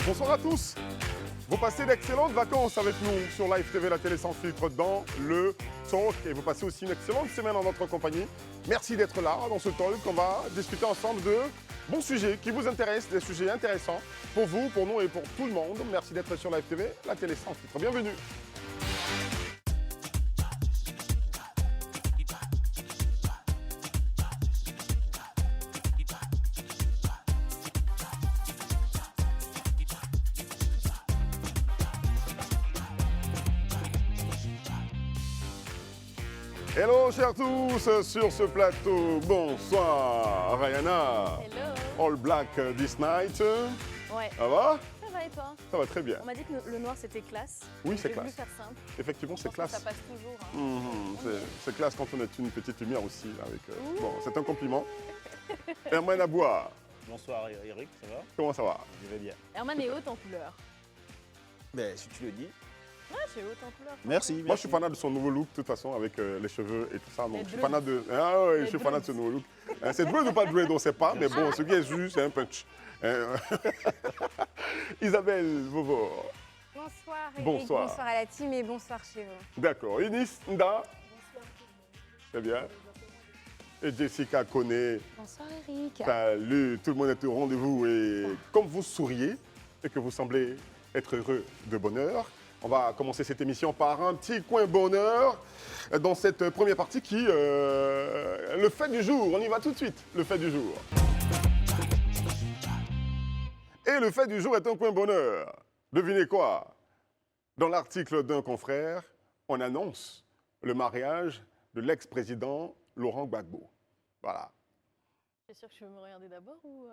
Bonsoir à tous. Vous passez d'excellentes vacances avec nous sur Live TV, la télé sans filtre dans le talk. Et vous passez aussi une excellente semaine en notre compagnie. Merci d'être là dans ce talk. On va discuter ensemble de bons sujets qui vous intéressent, des sujets intéressants pour vous, pour nous et pour tout le monde. Merci d'être sur Live TV, la télé sans filtre. Bienvenue. Hello chers tous sur ce plateau. Bonsoir Rayana. Hello. All black this night. Ouais. Ça va? Ça va et toi? Ça va très bien. On m'a dit que le noir c'était classe. Oui, c'est J'ai voulu classe. faire simple. Effectivement, Je c'est pense que classe. ça passe toujours. Hein. C'est classe quand on est une petite lumière aussi. Avec, bon, c'est un compliment. Herman Aboua, Bonsoir Eric, ça va? comment ça va? Je vais bien. Herman est haute en couleur. Ben, si tu le dis. Ouais, je suis haute en couleur. Merci. Moi, je suis fanat de son nouveau look, de toute façon, avec les cheveux et tout ça. Donc, Les je suis dreads. fanat de. Ah ouais, Les je suis fanat de ce dreads. nouveau look. C'est dread ou pas dread, on ne sait pas. Mais bon, ce qui est juste, c'est un punch. Isabelle Vovo. Bonsoir Eric, Bonsoir. bonsoir à la team et bonsoir chez vous. D'accord. Inis Nda. Très bien. Et Jessica Koné. Bonsoir Eric. Salut, tout le monde est au rendez-vous et comme vous souriez et que vous semblez être heureux de bonheur, on va commencer cette émission par un petit coin bonheur dans cette première partie qui, le fait du jour. On y va tout de suite, le fait du jour. Et le fait du jour est un coin bonheur. Devinez quoi? Dans l'article d'un confrère, on annonce le mariage de l'ex-président Laurent Gbagbo. Voilà. T'es sûr que tu veux me regarder d'abord ou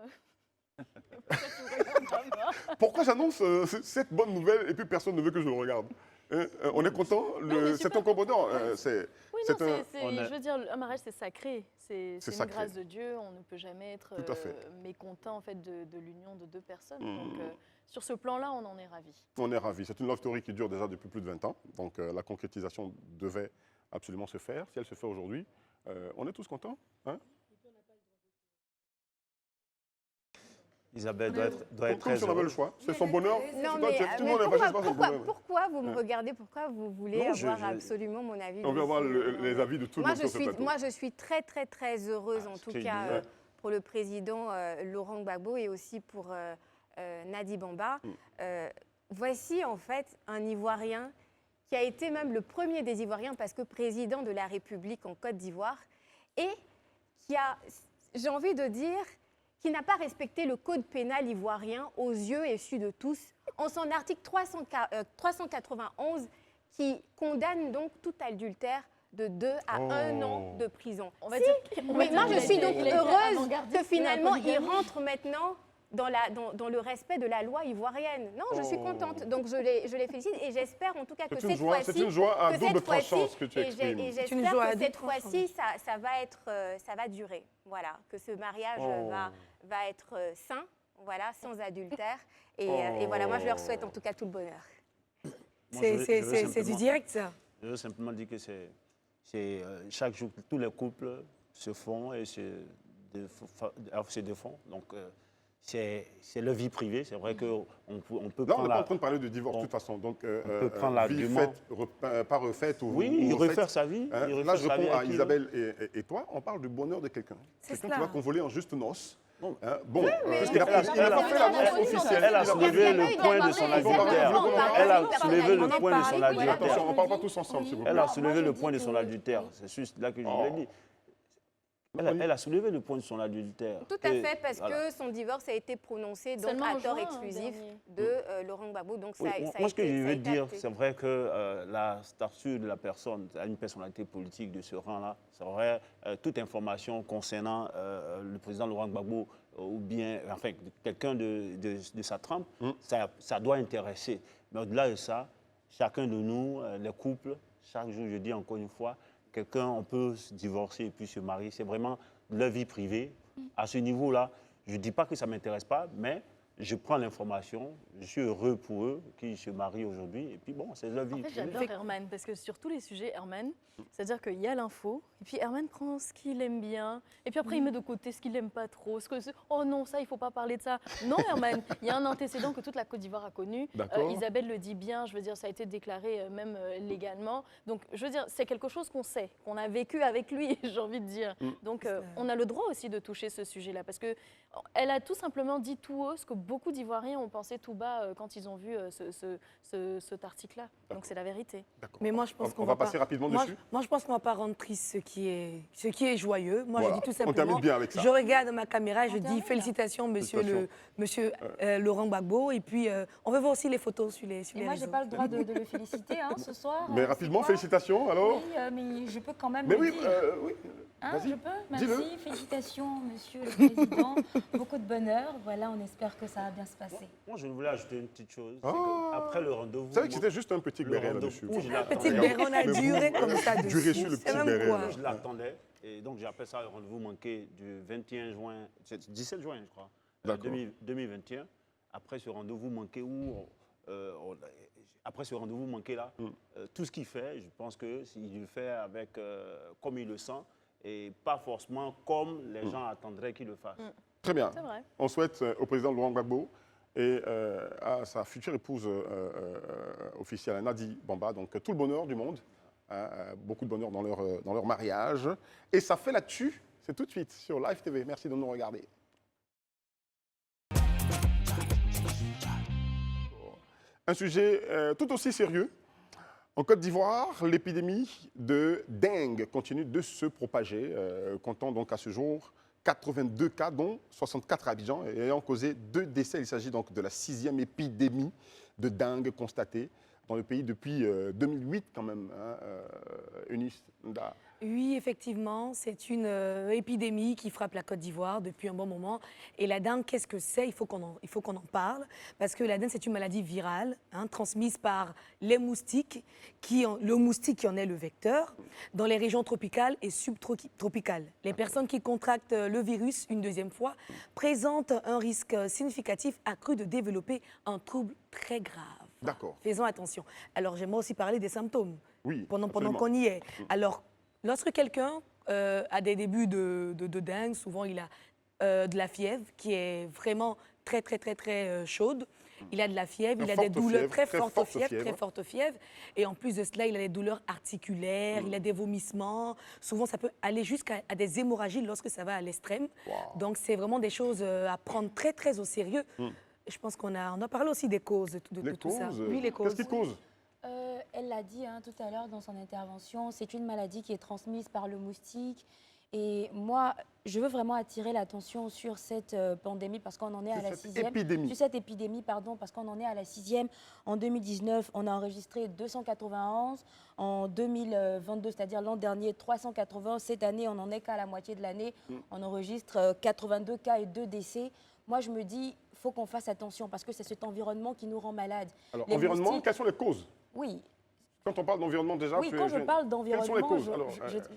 Pourquoi tu me regardes d'abord? Pourquoi j'annonce cette bonne nouvelle et puis personne ne veut que je le regarde? Hein, on est content, mais c'est super un combattant. Oui, C'est non, un- je veux dire, un mariage c'est sacré. C'est une sacré. grâce de Dieu. On ne peut jamais être Tout à fait. mécontent en fait, de l'union de deux personnes. Mhm. Donc, sur ce plan-là, on en est ravis. On est ravis. C'est une love story qui dure déjà depuis plus de 20 ans. Donc la concrétisation devait absolument se faire. Si elle se fait aujourd'hui, on est tous contents. Hein? Isabelle doit être Comme très si on avait le heureuse. choix. C'est son bonheur. Non Toi, mais, tout le monde est fâché par son bonheur. pourquoi vous me regardez? Pourquoi vous voulez Non, je- avoir je- absolument mon avis? On veut avoir les avis de tout le moi, monde sur ce plateau. moi, je suis très, très, très heureuse, en ce tout que je cas, disais. pour le président Laurent Gbagbo et aussi pour Nadi Bamba. Voici, en fait, un Ivoirien qui a été même le premier des Ivoiriens parce que président de la République en Côte d'Ivoire et qui a, j'ai envie de dire, qui n'a pas respecté le code pénal ivoirien aux yeux et su de tous, en son article 391 qui condamne donc tout adultère de 2 à 1 an de prison. On va dire, Mais moi, je suis donc heureuse avant-gardiste que finalement, de la il polygamie. rentre maintenant dans le respect de la loi ivoirienne. Non, je suis contente. Donc, je les félicite et j'espère en tout cas que C'est une cette joie, fois-ci... c'est une joie à que double cette fois-ci- tranchant ce que tu et exprimes. j'espère une joie à que double cette tranchant. fois-ci, ça va durer. Voilà, que ce mariage va être sain, voilà, sans adultère. Et voilà, moi, je leur souhaite en tout cas tout le bonheur. Moi, je veux C'est du simplement- direct, ça. Je veux simplement dire que c'est chaque jour, tous les couples se font et se défont. Donc, c'est leur vie privée. C'est vrai qu'on peut Là, on n'est prendre pas en la... train de parler de divorce de on- toute façon. Donc, peut prendre vie l'argument. faite, pas refaite ou Oui, ou il refaite. refaire sa vie. Hein, il là, refaire je sa vie réponds à avec qui, Isabelle et toi. On parle du bonheur de quelqu'un. C'est Quelqu'un cela. qui va convoler en juste noces. Bon. Hein, bon, mais parce qu'il n'a elle pas a- fait elle a- l'annonce elle a- officielle. Elle a Il a soulevé pas- le point de son adultère. Elle a soulevé le point de son adultère. Attention, on ne parle pas tous ensemble, s'il vous plaît. Elle a soulevé le point de son adultère. C'est juste là que je voulais dire. Elle a soulevé le point de son adultère. Tout à Et fait, parce voilà. que son divorce a été prononcé donc, Seulement à en tort juin, exclusif dernier. de Laurent Gbagbo. Donc, Oui, ça a moi, ce que été- je ça a veux été dire, acté. c'est vrai que la stature de la personne a une personnalité politique de ce rang-là. C'est vrai, toute information concernant le président Laurent Gbagbo ou bien, enfin, quelqu'un de sa trempe, ça doit intéresser. Mais au-delà de ça, chacun de nous, les couples, chaque jour, je dis encore une fois, on peut se divorcer et puis se marier. C'est vraiment leur vie privée. À ce niveau-là, je ne dis pas que ça ne m'intéresse pas, mais je prends l'information, je suis heureux pour eux qui se marient aujourd'hui, et puis bon, c'est leur vie. En fait, j'adore Herman, parce que sur tous les sujets, Herman, c'est-à-dire qu'il y a l'info, et puis Herman prend ce qu'il aime bien, et puis après il met de côté ce qu'il n'aime pas trop. Oh non, ça, il ne faut pas parler de ça. Non, Herman, il y a un antécédent que toute la Côte d'Ivoire a connu. Isabelle le dit bien, je veux dire, ça a été déclaré même légalement. Donc, je veux dire, c'est quelque chose qu'on sait, qu'on a vécu avec lui, j'ai envie de dire. Donc, on a le droit aussi de toucher ce sujet-là, parce qu'elle a tout simplement dit tout haut ce que beaucoup d'Ivoiriens ont pensé tout bas quand ils ont vu cet article-là. Donc, c'est la vérité. Mais moi, je pense qu'on va passer rapidement dessus. Moi, je pense qu'on ne va pas rendre triste ce qui est joyeux. Moi, Voilà. je dis tout On simplement, termine bien avec ça. je regarde ma caméra et je dis félicitations, monsieur Laurent Gbagbo. Et puis, on veut voir aussi les photos sur les moi, je réseaux. n'ai pas le droit de le féliciter ce soir. Mais rapidement, félicitations, alors. Oui, mais je peux quand même Mais le oui, dire. oui. Hein, Vas-y, je peux? dis-le. Merci, félicitations, monsieur le président. Beaucoup de bonheur. Voilà, on espère que ça va bien se passer. Moi, je voulais ajouter une petite chose. Ah. Après le rendez-vous... C'est vrai que c'était juste un petit le béret rendez-vous là-dessus. où je Un l'attendais. petit béron a duré comme ça dessus. Duré sur le C'est petit même béret, quoi. là. Je l'attendais. Et donc, j'appelle ça le rendez-vous manqué du 21 juin, 17 juin, je crois, D'accord. 2021. Après ce rendez-vous manqué après ce rendez-vous manqué là, tout ce qu'il fait, je pense qu'il le fait avec comme il le sent et pas forcément comme les gens attendraient qu'il le fasse. Très bien. C'est vrai. On souhaite au président Laurent Gbagbo et à sa future épouse officielle, Nadi Bamba, donc tout le bonheur du monde, beaucoup de bonheur dans leur mariage. Et ça fait l'actu, c'est tout de suite sur Live TV. Merci de nous regarder. Un sujet tout aussi sérieux. En Côte d'Ivoire, l'épidémie de dengue continue de se propager, comptant donc à ce jour 82 cas, dont 64 à Abidjan, et ayant causé 2 décès. Il s'agit donc de la 6e épidémie de dengue constatée dans le pays depuis 2008 quand même. Eunice Nda. Oui, effectivement, c'est une épidémie qui frappe la Côte d'Ivoire depuis un bon moment. Et la dengue, qu'est-ce que c'est? Il faut qu'on en parle, parce que la dengue, c'est une maladie virale, transmise par les moustiques, le moustique qui en est le vecteur, dans les régions tropicales et subtropicales. Les personnes qui contractent le virus une deuxième fois présentent un risque significatif accru de développer un trouble très grave. D'accord. Faisons attention. Alors, j'aimerais aussi parler des symptômes, Oui, pendant absolument. qu'on y est. Alors, lorsque quelqu'un a des débuts de dengue, souvent il a de la fièvre qui est vraiment très chaude. Il a de la fièvre, il a des douleurs, très fortes fièvres. Et en plus de cela, il a des douleurs articulaires, il a des vomissements. Souvent, ça peut aller jusqu'à des hémorragies lorsque ça va à l'extrême. Wow. Donc, c'est vraiment des choses à prendre très au sérieux. Je pense qu'on a parlé aussi des causes de tout ça. Oui, les causes. Qu'est-ce qui cause? Elle l'a dit tout à l'heure dans son intervention, c'est une maladie qui est transmise par le moustique. Et moi, je veux vraiment attirer l'attention sur cette pandémie parce qu'on en est à la 6e. Sur cette épidémie, pardon, parce qu'on en est à la 6e. En 2019, on a enregistré 291. En 2022, c'est-à-dire l'an dernier, 380. Cette année, on n'en est qu'à la moitié de l'année. On enregistre 82 cas et 2 décès. Moi, je me dis, il faut qu'on fasse attention parce que c'est cet environnement qui nous rend malades. Alors, environnement, quelles sont les causes? Oui. Quand on parle d'environnement déjà, oui, quand je parle d'environnement,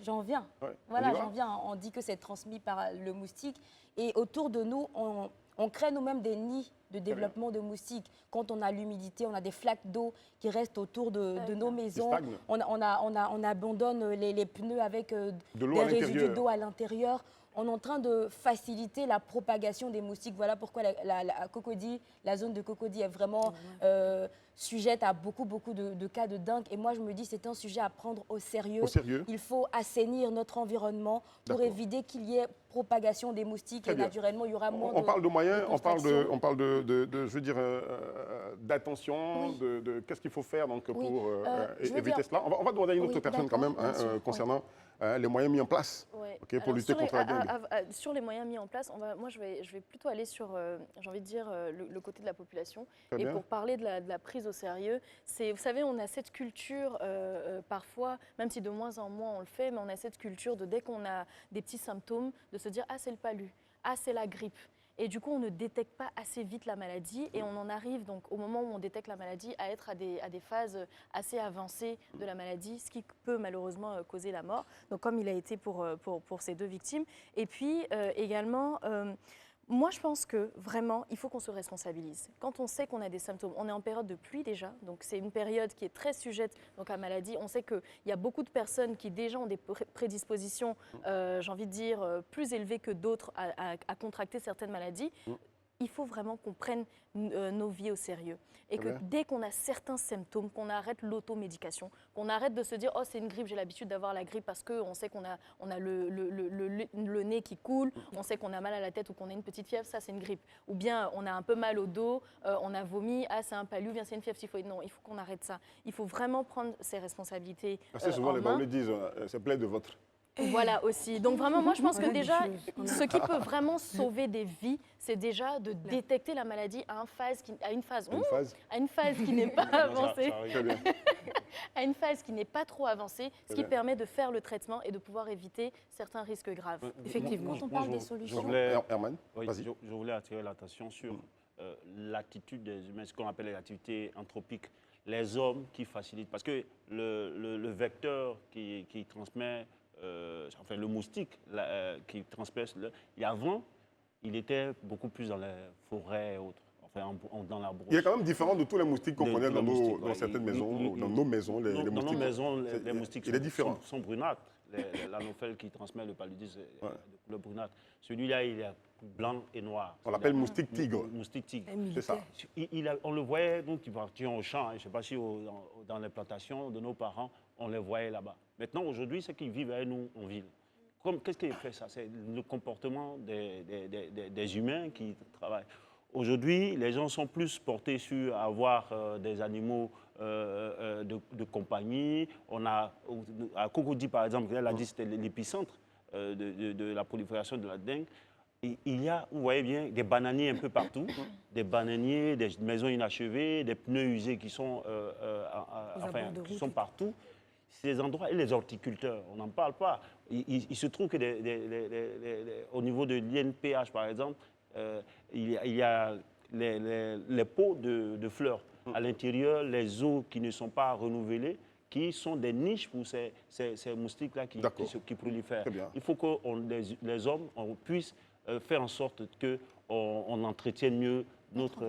j'en viens. Ouais, voilà, j'en viens. On dit que c'est transmis par le moustique. Et autour de nous, on crée nous-mêmes des nids de développement de moustiques. Quand on a l'humidité, on a des flaques d'eau qui restent autour de nos maisons. On abandonne les pneus avec des résidus d'eau à l'intérieur. On est en train de faciliter la propagation des moustiques. Voilà pourquoi la zone de Cocody est vraiment sujette à beaucoup de cas de dengue. Et moi, je me dis c'est un sujet à prendre au sérieux. Il faut assainir notre environnement pour éviter qu'il y ait propagation des moustiques. Et naturellement, il y aura moins on parle de moyens, on parle de je veux dire, d'attention, de qu'est-ce qu'il faut faire donc, pour éviter cela. On va demander à une autre personne quand même concernant les moyens mis en place pour lutter contre la dengue. Sur les moyens mis en place, moi je vais plutôt aller sur, j'ai envie de dire, le côté de la population. Et pour parler de la prise au sérieux, vous savez, on a cette culture parfois, même si de moins en moins on le fait, mais on a cette culture de dès qu'on a des petits symptômes, de se dire « ah c'est le palu, ah c'est la grippe ». Et du coup, on ne détecte pas assez vite la maladie et on en arrive donc au moment où on détecte la maladie à être à des phases assez avancées de la maladie, ce qui peut malheureusement causer la mort. Donc comme il a été pour ces 2 victimes. Et puis également, Moi, je pense que vraiment, il faut qu'on se responsabilise. Quand on sait qu'on a des symptômes, on est en période de pluie déjà, donc c'est une période qui est très sujette donc, à maladie. On sait qu'il y a beaucoup de personnes qui déjà ont des prédispositions, j'ai envie de dire, plus élevées que d'autres à contracter certaines maladies. Il faut vraiment qu'on prenne nos vies au sérieux. Et que dès qu'on a certains symptômes, qu'on arrête l'automédication, qu'on arrête de se dire « Oh, c'est une grippe, j'ai l'habitude d'avoir la grippe parce qu'on sait qu'on a le nez qui coule, on sait qu'on a mal à la tête ou qu'on a une petite fièvre, ça c'est une grippe. » Ou bien on a un peu mal au dos, on a vomi, ah c'est un palu, ou bien c'est une fièvre typhoïde. Non, il faut qu'on arrête ça. Il faut vraiment prendre ses responsabilités Assez souvent, en les main. Baoulés disent c'est plein de votre. Voilà aussi. Donc vraiment, moi je pense que Voilà déjà, des choses. ce qui peut vraiment sauver des vies, c'est déjà de détecter la maladie à une phase qui n'est pas avancée, Très bien. à une phase qui n'est pas trop avancée, ce qui permet de faire le traitement et de pouvoir éviter certains risques graves. Effectivement. Quand on parle des solutions, Herman, je vas-y. voulais attirer l'attention sur l'attitude des humains, ce qu'on appelle l'activité anthropique. Les hommes qui facilitent, parce que le vecteur qui transmet, enfin le moustique qui transmet, avant, il était beaucoup plus dans les forêts et autres, enfin dans la brousse. Il est quand même différent de tous les moustiques qu'on connaît dans ouais. certaines maisons, dans nos maisons. Les Dans moustiques. nos maisons, les moustiques Il est différent. sont brunâtres. L'anophèle qui transmet le paludisme est de couleur brunâtre. Celui-là, il est blanc et noir. On l'appelle moustique tigre. Moustique tigre. C'est ça. On le voyait, donc il partait au champ, je ne sais pas si dans les plantations de nos parents, on les voyait là-bas. Maintenant, aujourd'hui, c'est qu'ils vivent avec nous en ville. Qu'est-ce qui fait ça? C'est le comportement des humains qui travaillent. Aujourd'hui, les gens sont plus portés sur avoir des animaux de compagnie. On a, à Cocody, par exemple, elle a dit que c'était l'épicentre de la prolifération de la dengue. Et il y a, vous voyez bien, des bananiers un peu partout, des bananiers, des maisons inachevées, des pneus usés qui sont, qui sont partout. Ces endroits, et les horticulteurs, on n'en parle pas. Il se trouve que au niveau de l'INPH, par exemple, il y a les pots de fleurs. À l'intérieur, les eaux qui ne sont pas renouvelées, qui sont des niches pour ces moustiques-là qui prolifèrent. Il faut que les hommes puissent faire en sorte qu'on entretienne mieux notre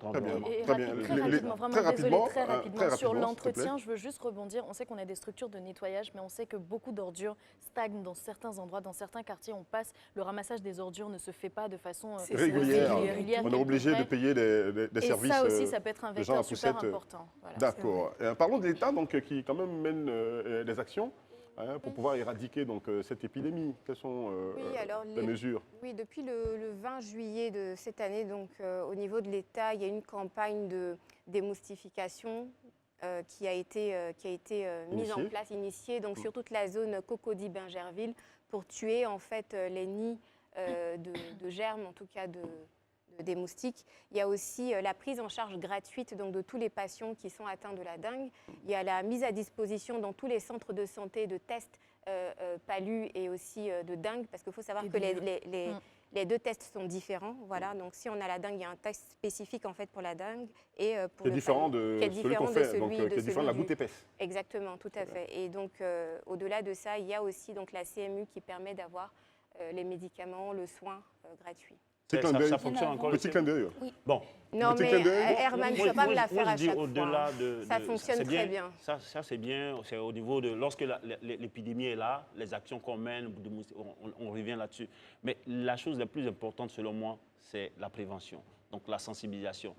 environnement. Très rapidement, vraiment désolée, très rapidement. Sur l'entretien, s'il te je veux juste rebondir. On sait qu'on a des structures de nettoyage, mais on sait que beaucoup d'ordures stagnent dans certains endroits, dans certains quartiers. On passe, le ramassage des ordures ne se fait pas de façon régulière. régulière. On est obligé de payer des services. Et ça aussi, ça peut être un vecteur super important. Voilà. D'accord. Parlons de l'État qui quand même mène des actions pour pouvoir éradiquer cette épidémie. Quelles sont les mesures? Oui, depuis le 20 juillet de cette année, au niveau de l'État, il y a une campagne de démoustification qui a été mise en place, initiée sur toute la zone Cocody-Bingerville pour tuer en fait les nids de germes, en tout cas des moustiques. Il y a aussi la prise en charge gratuite de tous les patients qui sont atteints de la dengue. Il y a la mise à disposition dans tous les centres de santé de tests palu et aussi de dengue, parce qu'il faut savoir que les deux tests sont différents. Voilà. Donc si on a la dengue, il y a un test spécifique en fait pour la dengue et pour le différent de celui qu'on fait, qui est différent de la goutte épaisse. Exactement, tout à fait. Et donc au-delà de ça, il y a aussi la CMU qui permet d'avoir les médicaments, le soin gratuit. Ça fonctionne encore. Petit clin d'œil. Oui. Bon. Non, mais Herman, tu ne peux pas me la faire à chaque fois. Ça fonctionne très bien. Ça c'est bien. C'est au niveau de... Lorsque l'épidémie est là, les actions qu'on mène, on revient là-dessus. Mais la chose la plus importante, selon moi, c'est la prévention. Donc la sensibilisation.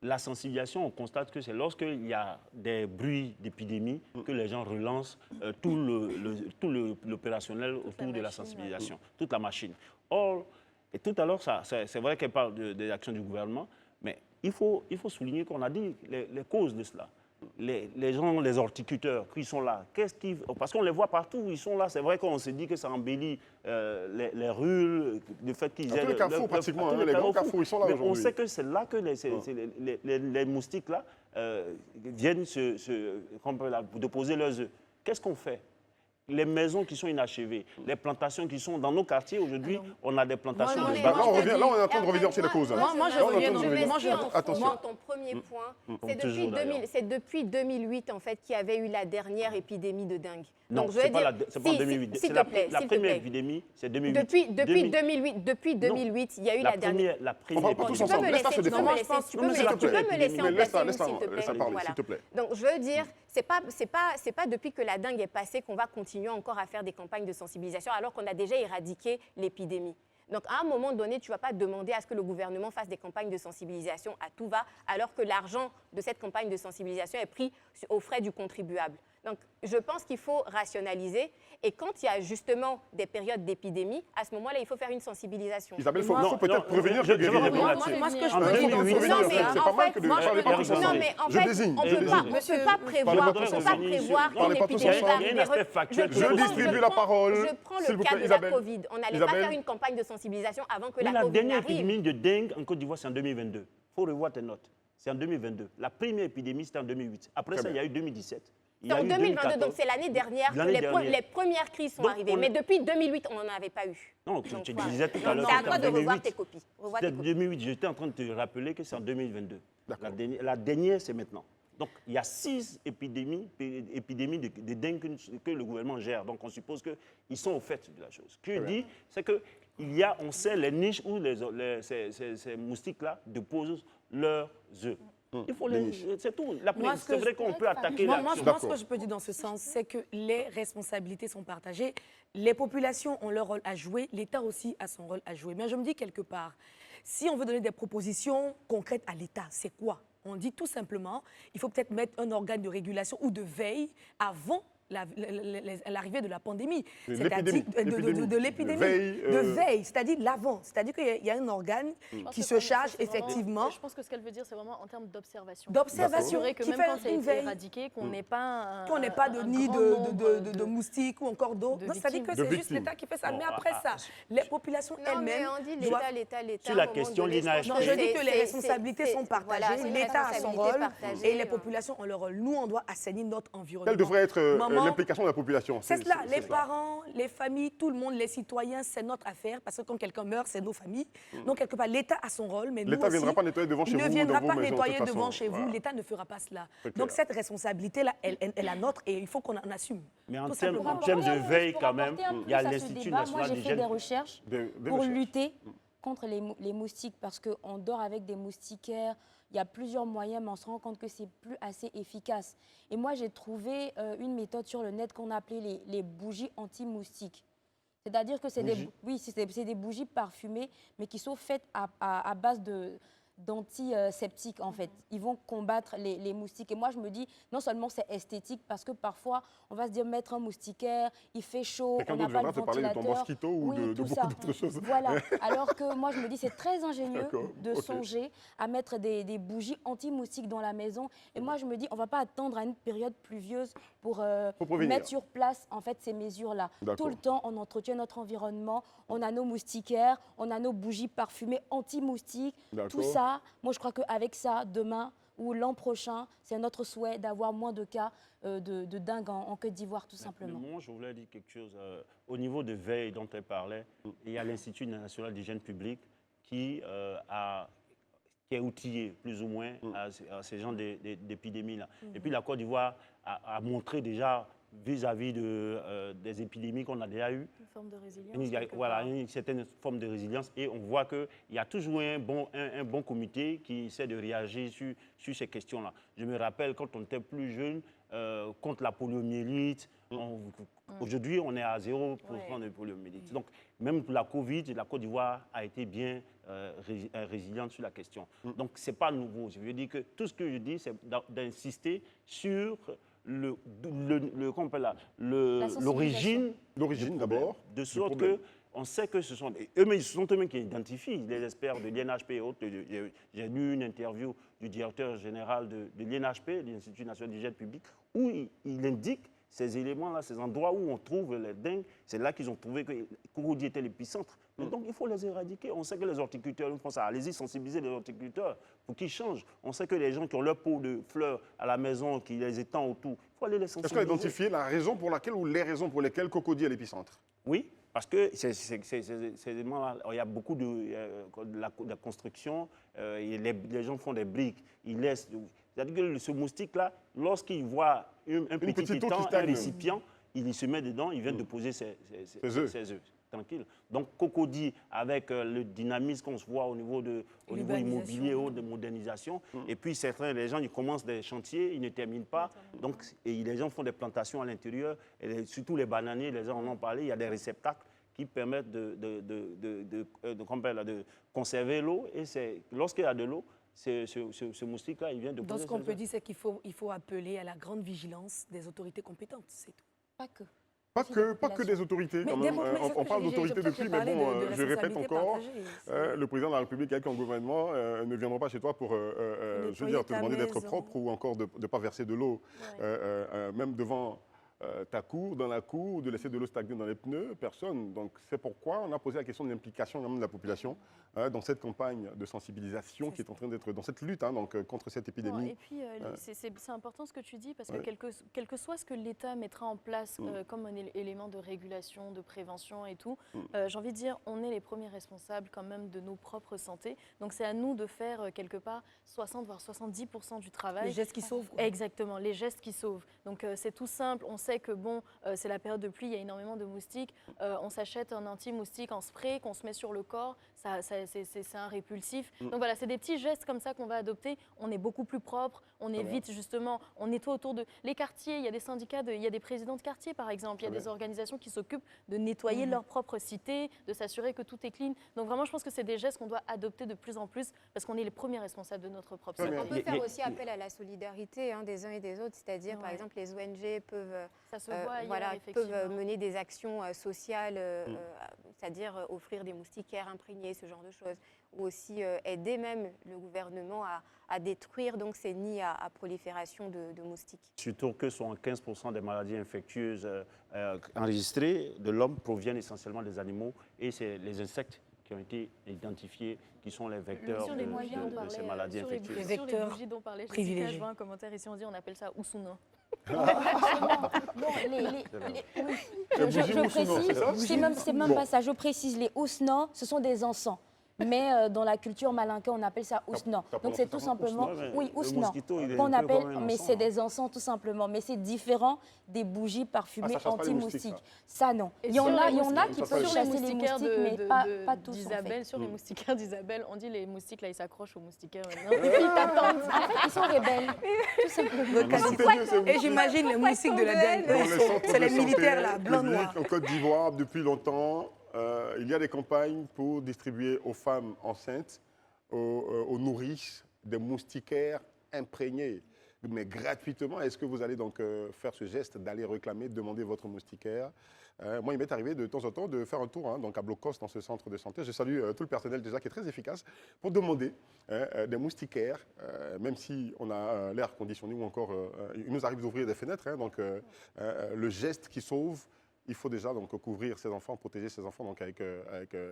La sensibilisation, on constate que c'est lorsqu'il y a des bruits d'épidémie que les gens relancent tout l'opérationnel autour de la sensibilisation, toute la machine. Or, et tout à l'heure, c'est vrai qu'elle parle des actions du gouvernement, mais il faut souligner qu'on a dit les causes de cela. Les gens, les horticulteurs qui sont là, parce qu'on les voit partout, ils sont là. C'est vrai qu'on s'est dit que ça embellit les rues, le fait qu'ils aient... Tous les carrefours, pratiquement, les grands carrefours, ils sont là aujourd'hui. On sait que c'est là que les moustiques-là viennent déposer leurs œufs. Qu'est-ce qu'on fait? les maisons qui sont inachevées, les plantations qui sont dans nos quartiers. Aujourd'hui, on a des plantations Moi, de je- Bah, bananes. là, on est en train de revenir sur les causes. Moi, je Là, on est en reviens train de dans- revenir. moi, je- Attention. Dans ton premier point, c'est toujours, d'ailleurs. c'est depuis 2008 en fait qu'il y avait eu la dernière épidémie de dengue. Non, Donc je veux c'est pas, dire, c'est pas en 2008. s'il C'est te plaît, la s'il te première plaît. épidémie, c'est 2008. Depuis 2008, il y a eu la dernière. La On première va pas tous épidémie. ensemble. Laisse-la se Tu peux défendre. me laisser, tu peux me S'il te laisser, tu plaît. peux me laisser en Mais placer laisse-la une, s'il te plaît. parler, Voilà. s'il te plaît. Donc je veux dire, c'est pas depuis que la dengue est passée qu'on va continuer encore à faire des campagnes de sensibilisation alors qu'on a déjà éradiqué l'épidémie. Donc à un moment donné, tu ne vas pas demander à ce que le gouvernement fasse des campagnes de sensibilisation à tout va alors que l'argent de cette campagne de sensibilisation est pris aux frais du contribuable. Donc, je pense qu'il faut rationaliser. Et quand il y a justement des périodes d'épidémie, à ce moment-là, il faut faire une sensibilisation. Isabelle, il faut Non, peut-être non, prévenir je que vais guérir. répondre Moi, là-dessus. moi, ce que je En peux dire dans 2008, ce Non, sens, mais c'est- c'est pas mal que de moi, je parler peux pas dire tous dans ce ensemble. sens. Non, mais en Je fait, désigne, on je ne peut pas désigne. prévoir, Parlez pas tous ensemble. prévoir Parlez qu'une pas tous épidémie ensemble. va Il y a un arriver. aspect factuel. Je distribue la parole, Je prends s'il le vous cas plaît, de la Isabelle. Covid. On n'allait pas Isabelle. faire une campagne de sensibilisation avant que Oui, la la Covid dernière n'arrive. épidémie de dengue en Côte d'Ivoire, c'est en 2022. Il faut revoir tes notes. C'est en 2022. La première épidémie, c'était en 2008. Après Très ça, il y bien. a eu 2017. Il y C'est a en eu 2022, 2014. donc c'est l'année dernière que L'année dernière. les premières crises sont Donc, arrivées. on Mais est- depuis 2008, on n'en avait pas eu. Non, Donc, tu voilà. disais tout à Donc, l'heure c'est à que toi c'était de en revoir 2008. tes copies. Revois C'était tes copies. 2008. J'étais en train de te rappeler que c'est en 2022. D'accord. La dernière, c'est maintenant. Donc, il y a 6 épidémies de dengue que le gouvernement gère. Donc, on suppose qu'ils sont au fait de la chose. Ce que je dis, c'est qu'on sait les niches où ces moustiques-là déposent leurs œufs. Il faut c'est tout. Moi, ce C'est que vrai je- qu'on peut attaquer Moi, l'action. moi, ce que je peux dire dans ce sens, c'est que les responsabilités sont partagées. Les populations ont leur rôle à jouer, l'État aussi a son rôle à jouer. Mais je me dis quelque part, si on veut donner des propositions concrètes à l'État, c'est quoi? On dit tout simplement, il faut peut-être mettre un organe de régulation ou de veille avant l'arrivée de la pandémie. L'épidémie. De l'épidémie. Veille, De veille, c'est-à-dire l'avant. C'est-à-dire qu'il y a un organe qui se charge effectivement Je pense que ce qu'elle veut dire, c'est vraiment en termes d'observation. d'observation, Assurer que qui même fait quand ça a une été veille. éradiqué, qu'on n'ait pas Qu'on n'ait pas de nid grand de nombre moustiques ou encore d'eau. de Non, c'est-à-dire que victimes. c'est juste l'État qui fait ça. Bon, Mais après ça, les populations Non, mais elles-mêmes on dit doivent... l'État. Sur la à un moment question donné, l'INAHP. je Non, pense je dis que les c'est- responsabilités c'est- sont partagées. voilà, c'est une L'État a son responsabilité rôle partagée, et les hein. populations ont leur rôle. Nous, on doit assainir notre environnement. Quelle devrait être Maman, l'implication de la population? c'est cela, les ça. parents, les familles, tout le monde, les citoyens, c'est notre affaire parce que quand quelqu'un meurt, c'est nos familles. Donc, quelque part, l'État a son rôle, mais nous L'État ne aussi, viendra pas nettoyer devant chez il vous ne ou viendra dans vos pas maisons, de nettoyer toute devant façon. chez vous. Voilà. L'État ne fera pas cela. C'est Donc, clair. cette responsabilité-là, elle est la nôtre et il faut qu'on en assume. Mais en Tout termes simplement. de veille, Pour quand même, apporter un il y a plus à ce l'Institut débat, national Moi, j'ai fait d'hygiène. des recherches Des pour recherches. lutter contre les moustiques parce qu'on dort avec des moustiquaires. Il y a plusieurs moyens, mais on se rend compte que c'est plus assez efficace. Et moi, j'ai trouvé une méthode sur le net qu'on appelait les bougies anti-moustiques. C'est-à-dire que c'est des bougies parfumées, mais qui sont faites à base d'antiseptiques, en fait. Ils vont combattre les moustiques. Et moi, je me dis, non seulement c'est esthétique, parce que parfois, on va se dire, mettre un moustiquaire, il fait chaud, Quelqu'un on n'a d'autre pas de viendra te parler de ton ventilateur. mosquito ou Oui, de tout beaucoup ça. d'autres choses. Voilà. Alors que moi, je me dis, c'est très ingénieux D'accord, de ok. songer à mettre des bougies anti-moustiques dans la maison. Et moi, je me dis, on ne va pas attendre à une période pluvieuse pour prévenir. mettre sur place en fait, ces mesures-là. D'accord. Tout le temps, on entretient notre environnement. On a nos moustiquaires, on a nos bougies parfumées anti-moustiques. D'accord. Tout ça, moi, je crois qu'avec ça, demain ou l'an prochain, c'est notre souhait d'avoir moins de cas de dengue en Côte d'Ivoire, tout simplement. Mais moi, je voulais dire quelque chose. Au niveau de veille dont elle parlait, il y a l'Institut national d'hygiène publique qui est outillé plus ou moins à ces genres d'épidémies-là. Et puis la Côte d'Ivoire a montré déjà vis-à-vis des épidémies qu'on a déjà eues, Une forme de résilience. voilà, une certaine forme de résilience. Et on voit qu'il y a toujours un bon comité qui essaie de réagir sur ces questions-là. Je me rappelle quand on était plus jeune, contre la poliomyélite, aujourd'hui on est à 0% de poliomyélite. Donc même pour la Covid, la Côte d'Ivoire a été bien résiliente sur la question. Donc ce n'est pas nouveau. Je veux dire que tout ce que je dis, c'est d'insister sur l'origine L'origine d'abord. de sorte problème. que on sait que ce sont eux-mêmes qui identifient les experts de l'INHP et autres. J'ai lu une interview du directeur général de l'INHP, l'Institut national d'hygiène publique, où il indique ces éléments-là, ces endroits où on trouve les dingues, c'est là qu'ils ont trouvé que Cocody était l'épicentre. Donc il faut les éradiquer. On sait que les horticulteurs, nous pensons, allez-y sensibiliser les horticulteurs pour qu'ils changent. On sait que les gens qui ont leur pot de fleurs à la maison, qui les étendent autour, il faut aller les Est-ce qu'on a sensibiliser. identifié la raison pour laquelle ou les raisons pour lesquelles Cocody est l'épicentre? Oui, parce que ces éléments-là, il y a beaucoup de la construction, et les gens font des briques, ils laissent. C'est-à-dire que ce moustique-là, lorsqu'il voit un petit eau qui étang, un stagne. récipient, il se met dedans, il vient de poser ses œufs. Tranquille. Donc, Cocody, avec le dynamisme qu'on se voit au niveau immobilier, de modernisation, et puis les gens, ils commencent des chantiers, ils ne terminent pas, donc et les gens font des plantations à l'intérieur, et surtout les bananiers, les gens en ont parlé, il y a des réceptacles qui permettent de conserver l'eau, et lorsqu'il y a de l'eau, ce moustique-là, il vient de Donc, poser ce qu'on ses peut œufs. dire, c'est qu'il faut appeler à la grande vigilance des autorités compétentes, c'est tout. Pas que. Pas que des autorités, Mais quand même. mais On parle d'autorité depuis, mais bon, je répète responsabilité encore, partagée. le président de la République avec un gouvernement ne viendront pas chez toi pour je veux dire, te ta demander d'être maison. propre ou encore de ne pas verser de l'eau, même devant ta cour, dans la cour, ou de laisser de l'eau stagner dans les pneus, personne. Donc c'est pourquoi on a posé la question de l'implication de la population dans cette campagne de sensibilisation qui est en train d'être, dans cette lutte donc, contre cette Non, épidémie. et puis, c'est important ce que tu dis, parce que Ouais. quel que soit ce que l'État mettra en place comme un élément de régulation, de prévention et tout, j'ai envie de dire, on est les premiers responsables quand même de nos propres santé. Donc c'est à nous de faire quelque part 60 voire 70% du travail. Les gestes qui sauvent, quoi. Exactement, les gestes qui sauvent. Donc c'est tout simple, on sait que bon, c'est la période de pluie, il y a énormément de moustiques. On s'achète un anti-moustique en spray qu'on se met sur le corps, c'est un répulsif. Donc voilà, c'est des petits gestes comme ça qu'on va adopter. On est beaucoup plus propre, on évite justement, on nettoie autour de les quartiers. Il y a des syndicats, il y a des présidents de quartier par exemple. Il y a des organisations qui s'occupent de nettoyer leur propre cité, de s'assurer que tout est clean. Donc vraiment, je pense que c'est des gestes qu'on doit adopter de plus en plus parce qu'on est les premiers responsables de notre propre Très santé. bien. On peut faire aussi appel à la solidarité des uns et des autres, c'est-à-dire par Ouais. exemple les ONG peuvent, Ça se voit ailleurs, peuvent effectivement. mener des actions sociales, c'est-à-dire offrir des moustiquaires imprégnés, ce genre de choses, ou aussi aider même le gouvernement à détruire donc ces nids à prolifération de moustiques. Surtout que 75% des maladies infectieuses enregistrées de l'homme proviennent essentiellement des animaux, et c'est les insectes qui ont été identifiés qui sont les vecteurs Sur les de bougies dont on ces parlait, maladies sur les infectieuses. bougies- sur les Vecteurs bougies dont on parlait, privilégiés. Jessica, je vois un commentaire ici, on dit on appelle ça Ousuna. Non, oui. Les bougies Ousuna, c'est ça? C'est même Bon. pas ça. Je précise, les ousnans, ce sont des encens. Mais dans la culture malinka, on appelle ça ousnan. t'as Donc c'est tout prononcé ça simplement, ousnan, mais oui, le ousnan. mosquito, il est Qu'on un peu appelle, comme un mais encens, c'est hein. des encens tout simplement. Mais c'est différent des bougies parfumées Ah, ça chasse pas les anti-moustiques. moustiques, Ça non. Et Il y en sur a, les il y en a moustiques, qui ça, peuvent ça, Sur les chasser les moustiquaires moustiques, mais pas tous en d'Isabelle, fait. sur les moustiquaires d'Isabelle, on dit les moustiques là ils s'accrochent aux moustiquaires maintenant. Et puis ils t'attendent. En fait, ils sont rebelles. Tout simplement. Mais c'était mieux, ces Et moustiques. j'imagine les moustiques de la Pourquoi DEN, Dans les centres c'est de les militaires santé là, blanc publics noir. en Côte d'Ivoire depuis longtemps. Il y a des campagnes pour distribuer aux femmes enceintes, aux nourrices, des moustiquaires imprégnés, mais gratuitement. Est-ce que vous allez donc faire ce geste d'aller réclamer, demander votre moustiquaire? Moi, il m'est arrivé de temps en temps de faire un tour donc à Blocos, dans ce centre de santé. Je salue tout le personnel déjà qui est très efficace pour demander des moustiquaires, même si on a l'air conditionné ou encore il nous arrive d'ouvrir des fenêtres. Donc le geste qui sauve, il faut déjà donc couvrir ses enfants, protéger ses enfants donc avec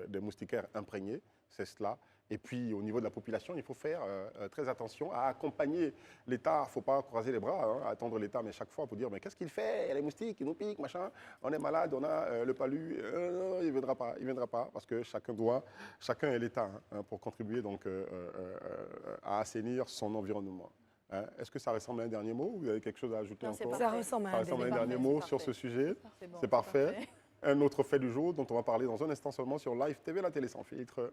des moustiquaires imprégnés, c'est cela. Et puis au niveau de la population, il faut faire très attention à accompagner l'État. Il ne faut pas croiser les bras, attendre l'État, mais chaque fois pour dire mais qu'est-ce qu'il fait? Il y a les moustiques qui nous piquent, machin. On est malade, on a le palu. Non, il ne viendra pas parce que chacun est l'État pour contribuer donc à assainir son environnement. Est-ce que ça ressemble à un dernier mot? Vous avez quelque chose à ajouter Non, c'est encore? parfait. Ça ressemble à Ça un ressemble à un débat. dernier parfait, mot c'est sur ce parfait. sujet. Bon, C'est parfait. Un autre fait du jour dont on va parler dans un instant seulement sur Live TV, la télé sans filtre.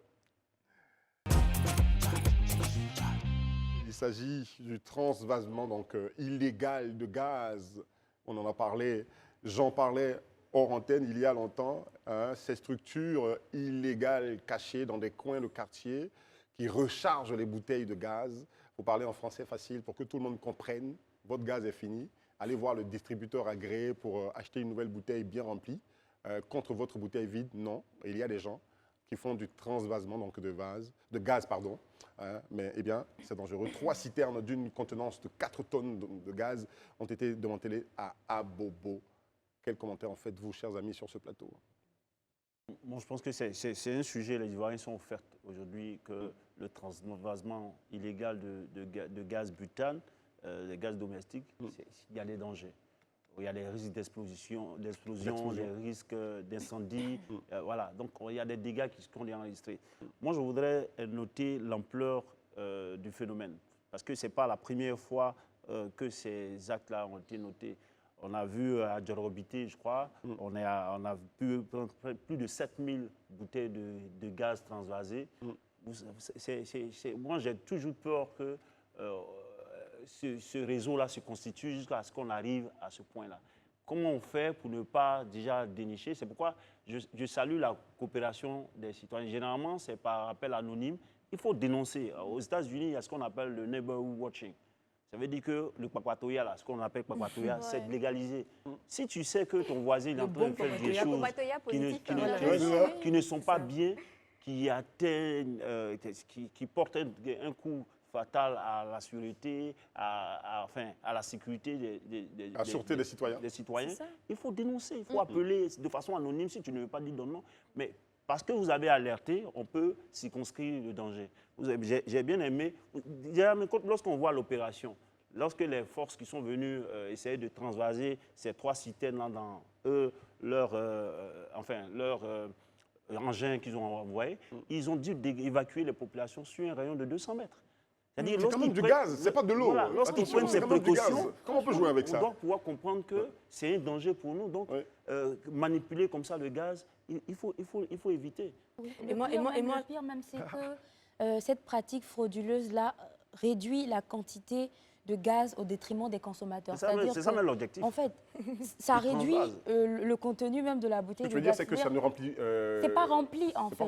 Il s'agit du transvasement donc, illégal de gaz. On en a parlé, j'en parlais hors antenne il y a longtemps. Ces structures illégales cachées dans des coins de quartier qui rechargent les bouteilles de gaz. Vous parlez en français facile pour que tout le monde comprenne. Votre gaz est fini. Allez voir le distributeur agréé pour acheter une nouvelle bouteille bien remplie. Contre votre bouteille vide, non. Il y a des gens qui font du transvasement donc de gaz, pardon. Hein, mais eh bien, c'est dangereux. 3 citernes d'une contenance de 4 tonnes de gaz ont été démantelées à Abobo. Quel commentaire en faites-vous, chers amis, sur ce plateau? Moi, je pense que c'est un sujet, les Ivoiriens sont offerts aujourd'hui que le transvasement illégal de gaz butane, les gaz domestiques, il y a des dangers. Il y a des risques d'explosion, des risques d'incendie. Voilà. Donc, il y a des dégâts qui sont enregistrés. Moi, je voudrais noter l'ampleur du phénomène. Parce que ce n'est pas la première fois que ces actes-là ont été notés. On a vu à Djorobité, je crois, on a vu plus de 7000 bouteilles de gaz transvasées. Moi, j'ai toujours peur que ce réseau-là se constitue jusqu'à ce qu'on arrive à ce point-là. Comment on fait pour ne pas déjà dénicher? C'est pourquoi je salue la coopération des citoyens. Généralement, c'est par appel anonyme. Il faut dénoncer. Aux États-Unis, il y a ce qu'on appelle le neighborhood watching. Ça veut dire que le papatoya, là, ce qu'on appelle papatoya, c'est de légaliser. Si tu sais que ton voisin est en train de faire des choses qui ne sont pas bien, qui atteignent, qui portent un coup fatal à la sûreté, à la sécurité la sûreté des citoyens. Il faut dénoncer, il faut appeler de façon anonyme si tu ne veux pas dire non. Mais parce que vous avez alerté, on peut circonscrire le danger. J'ai bien aimé, lorsqu'on voit l'opération, lorsque les forces qui sont venues essayer de transvaser ces 3 citernes-là dans leur engin qu'ils ont envoyé, ils ont dû évacuer les populations sur un rayon de 200 mètres. C'est quand même du gaz, c'est pas de l'eau. Voilà, lorsqu'ils prennent ces précautions, comment on peut jouer avec ça? On doit pouvoir comprendre que c'est un danger pour nous. Donc, manipuler comme ça le gaz, il faut éviter. Oui. Le pire même, c'est que cette pratique frauduleuse-là réduit la quantité de gaz au détriment des consommateurs. C'est ça même l'objectif. En fait, ça réduit le contenu même de la bouteille de gaz. Ce que tu veux dire, c'est que ça ne remplit... C'est pas rempli, en fait.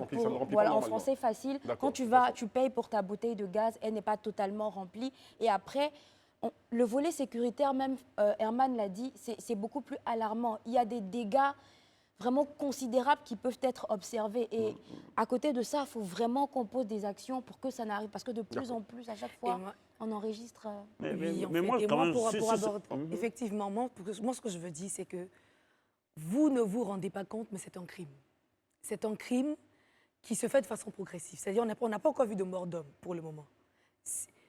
Voilà, en français facile. Quand tu payes pour ta bouteille de gaz, elle n'est pas totalement remplie. Et après, le volet sécuritaire, même Herman l'a dit, c'est beaucoup plus alarmant. Il y a des dégâts vraiment considérables qui peuvent être observés. Et à côté de ça, il faut vraiment qu'on pose des actions pour que ça n'arrive. Parce que de plus en plus, à chaque fois, on enregistre... Effectivement, moi, ce que je veux dire, c'est que vous ne vous rendez pas compte, mais c'est un crime. C'est un crime qui se fait de façon progressive. C'est-à-dire on n'a pas encore vu de mort d'homme pour le moment.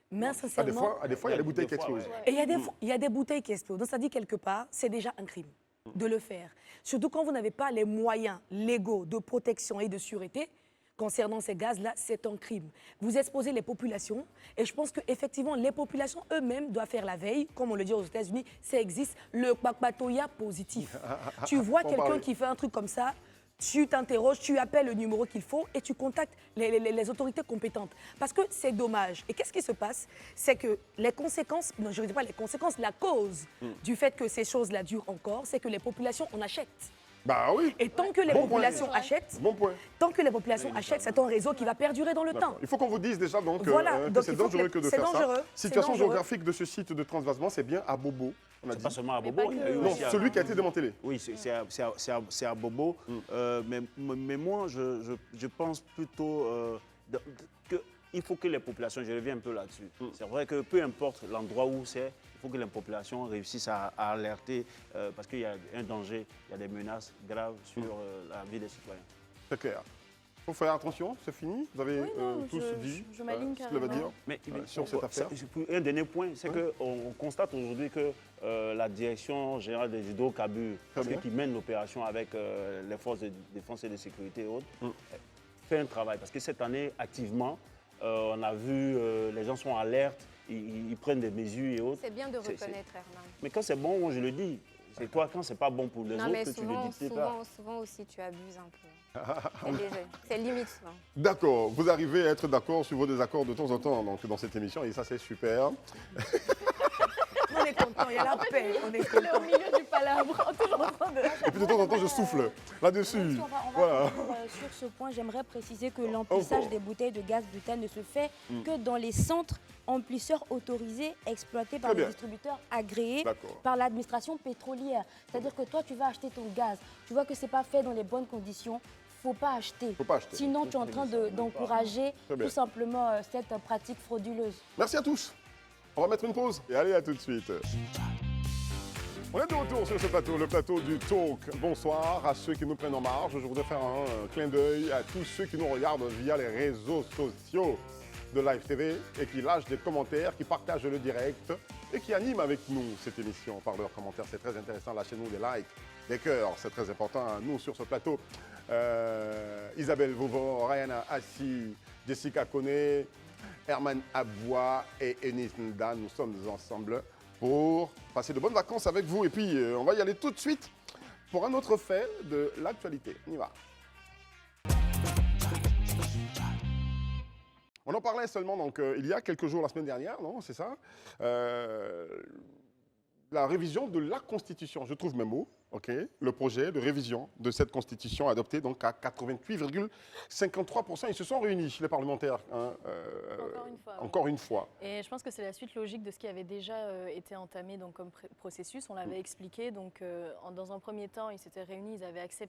Mais sincèrement... Des fois, il y a des bouteilles qui explosent. Et il y a des bouteilles qui explosent. Donc, ça dit quelque part, c'est déjà un crime de le faire. Surtout quand vous n'avez pas les moyens légaux de protection et de sûreté concernant ces gaz-là, c'est un crime. Vous exposez les populations et je pense qu'effectivement, les populations eux-mêmes doivent faire la veille. Comme on le dit aux États-Unis, ça existe, le papatoya positif. Tu vois quelqu'un qui fait un truc comme ça, tu t'interroges, tu appelles le numéro qu'il faut et tu contactes les autorités compétentes. Parce que c'est dommage. Et qu'est-ce qui se passe? C'est que les conséquences, non, je ne dis pas les conséquences, la cause du fait que ces choses-là durent encore, c'est que les populations en achètent. Bah oui. Et tant que les populations achètent, c'est un réseau qui va perdurer dans le temps. Il faut qu'on vous dise déjà donc, voilà, que c'est dangereux que de faire ça. Situation dangereux. géographique de ce site de transvasement, c'est bien à Bobo. C'est pas seulement à Bobo. Non, celui qui a été démantelé. Oui, c'est à Bobo. Mais moi, je pense plutôt qu'il faut que les populations, je reviens un peu là-dessus. C'est vrai que peu importe l'endroit où c'est, il faut que les populations réussissent à alerter parce qu'il y a un danger, il y a des menaces graves sur la vie des citoyens. C'est clair. Il faut faire attention, c'est fini. Vous avez tous dit je m'aligne ce que veut dire sur cette affaire. Un dernier point, c'est qu'on constate aujourd'hui que la Direction générale des hydrocarbures, qui mène l'opération avec les forces de défense et de sécurité et autres, fait un travail. Parce que cette année, activement, on a vu les gens sont alertes, ils prennent des mesures et autres. C'est bien de reconnaître, Herman. Mais quand c'est bon, moi je le dis. C'est toi, quand c'est pas bon pour les autres, que tu le dis pas. Souvent aussi, tu abuses un peu. C'est limite souvent. D'accord. Vous arrivez à être d'accord sur vos désaccords de temps en temps donc, dans cette émission et ça, c'est super. On est content, il y a la paix. On est content. Au milieu du palabre, toujours en train de... Et puis de temps en temps, je souffle là-dessus. Voilà. Sur ce point, j'aimerais préciser que l'emplissage des bouteilles de gaz butane ne se fait que dans les centres emplisseurs autorisés, exploités par les distributeurs agréés par l'administration pétrolière. C'est-à-dire que toi, tu vas acheter ton gaz, tu vois que ce n'est pas fait dans les bonnes conditions, faut pas acheter. Faut pas acheter. Sinon, tu es en train d'encourager Très bien. tout simplement cette pratique frauduleuse. Merci à tous. On va mettre une pause et allez, à tout de suite. On est de retour sur ce plateau, le plateau du Talk. Bonsoir à ceux qui nous prennent en marge. Je voudrais faire un clin d'œil à tous ceux qui nous regardent via les réseaux sociaux de Live TV et qui lâchent des commentaires, qui partagent le direct et qui animent avec nous cette émission par leurs commentaires. C'est très intéressant. Lâchez-nous des likes, des cœurs. C'est très important à nous sur ce plateau. Isabelle Vauvor, Rayana Assi, Jessica Koné, Herman Aboua et Enis Nda. Nous sommes ensemble pour passer de bonnes vacances avec vous. Et puis, on va y aller tout de suite pour un autre fait de l'actualité. On y va. On en parlait seulement donc, il y a quelques jours, la semaine dernière, non, c'est ça la révision de la Constitution, je trouve mes mots, ok. Le projet de révision de cette Constitution adopté donc à 88,53%. Ils se sont réunis, les parlementaires, hein, Encore une fois. encore une fois. Et je pense que c'est la suite logique de ce qui avait déjà été entamé donc, comme processus. On l'avait expliqué. Donc, dans un premier temps, ils s'étaient réunis,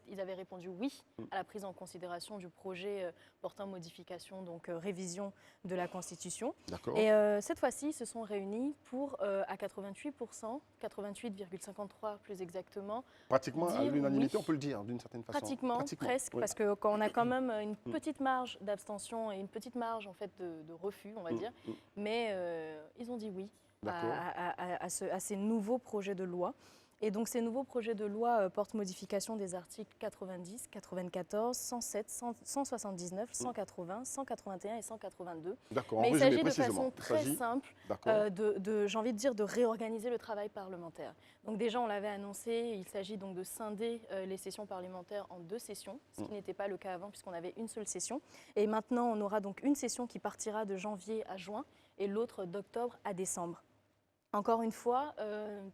ils avaient répondu oui à la prise en considération du projet portant modification, donc révision de la Constitution. D'accord. Et cette fois-ci, ils se sont réunis pour, à 88%, 88,53% plus exactement. Pratiquement à dire l'unanimité, oui. on peut le dire d'une certaine façon. Pratiquement, presque, oui. parce que quand on a quand même une petite marge d'abstention et une petite marge en fait de refus, on va dire, mais ils ont dit oui à ces nouveaux projets de loi. Et donc ces nouveaux projets de loi portent modification des articles 90, 94, 107, 179, 180, 181 et 182. D'accord, Mais en il résumé s'agit de précisément. façon très simple j'ai envie de dire, de réorganiser le travail parlementaire. Donc déjà, on l'avait annoncé, il s'agit donc de scinder les sessions parlementaires en 2 sessions, ce qui n'était pas le cas avant puisqu'on avait une seule session. Et maintenant, on aura donc une session qui partira de janvier à juin et l'autre d'octobre à décembre. Encore une fois,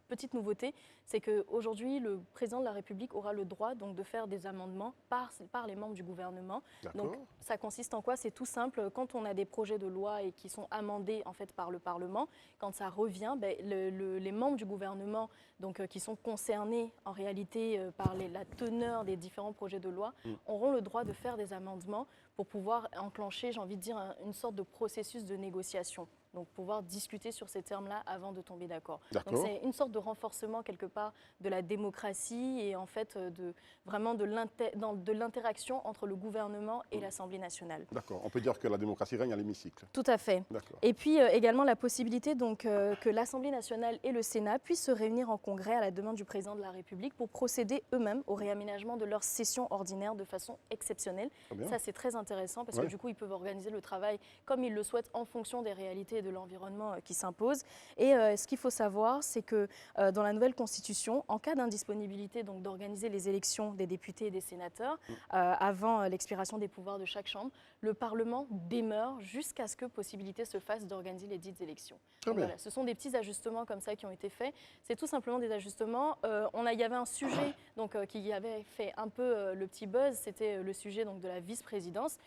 petite nouveauté, c'est qu'aujourd'hui, le président de la République aura le droit donc, de faire des amendements par les membres du gouvernement. Donc, ça consiste en quoi? C'est tout simple. Quand on a des projets de loi et qui sont amendés en fait, par le Parlement, quand ça revient, les membres du gouvernement donc, qui sont concernés en réalité par la teneur des différents projets de loi auront le droit de faire des amendements pour pouvoir enclencher, j'ai envie de dire, une sorte de processus de négociation. Donc pouvoir discuter sur ces termes-là avant de tomber d'accord. Donc c'est une sorte de renforcement quelque part de la démocratie et en fait vraiment de l'interaction entre le gouvernement et l'Assemblée nationale. D'accord, on peut dire que la démocratie règne à l'hémicycle. Tout à fait. Et puis également la possibilité donc, que l'Assemblée nationale et le Sénat puissent se réunir en congrès à la demande du président de la République pour procéder eux-mêmes au réaménagement de leur session ordinaire de façon exceptionnelle. Ça c'est très intéressant parce que du coup ils peuvent organiser le travail comme ils le souhaitent en fonction des réalités et de l'environnement qui s'impose. Et ce qu'il faut savoir, c'est que dans la nouvelle Constitution, en cas d'indisponibilité d'organiser les élections des députés et des sénateurs avant l'expiration des pouvoirs de chaque chambre, le Parlement demeure jusqu'à ce que possibilité se fasse d'organiser les dites élections. Donc, voilà, ce sont des petits ajustements comme ça qui ont été faits. C'est tout simplement des ajustements. Il y avait un sujet qui avait fait un peu le petit buzz, c'était le sujet donc, de la vice-présidence,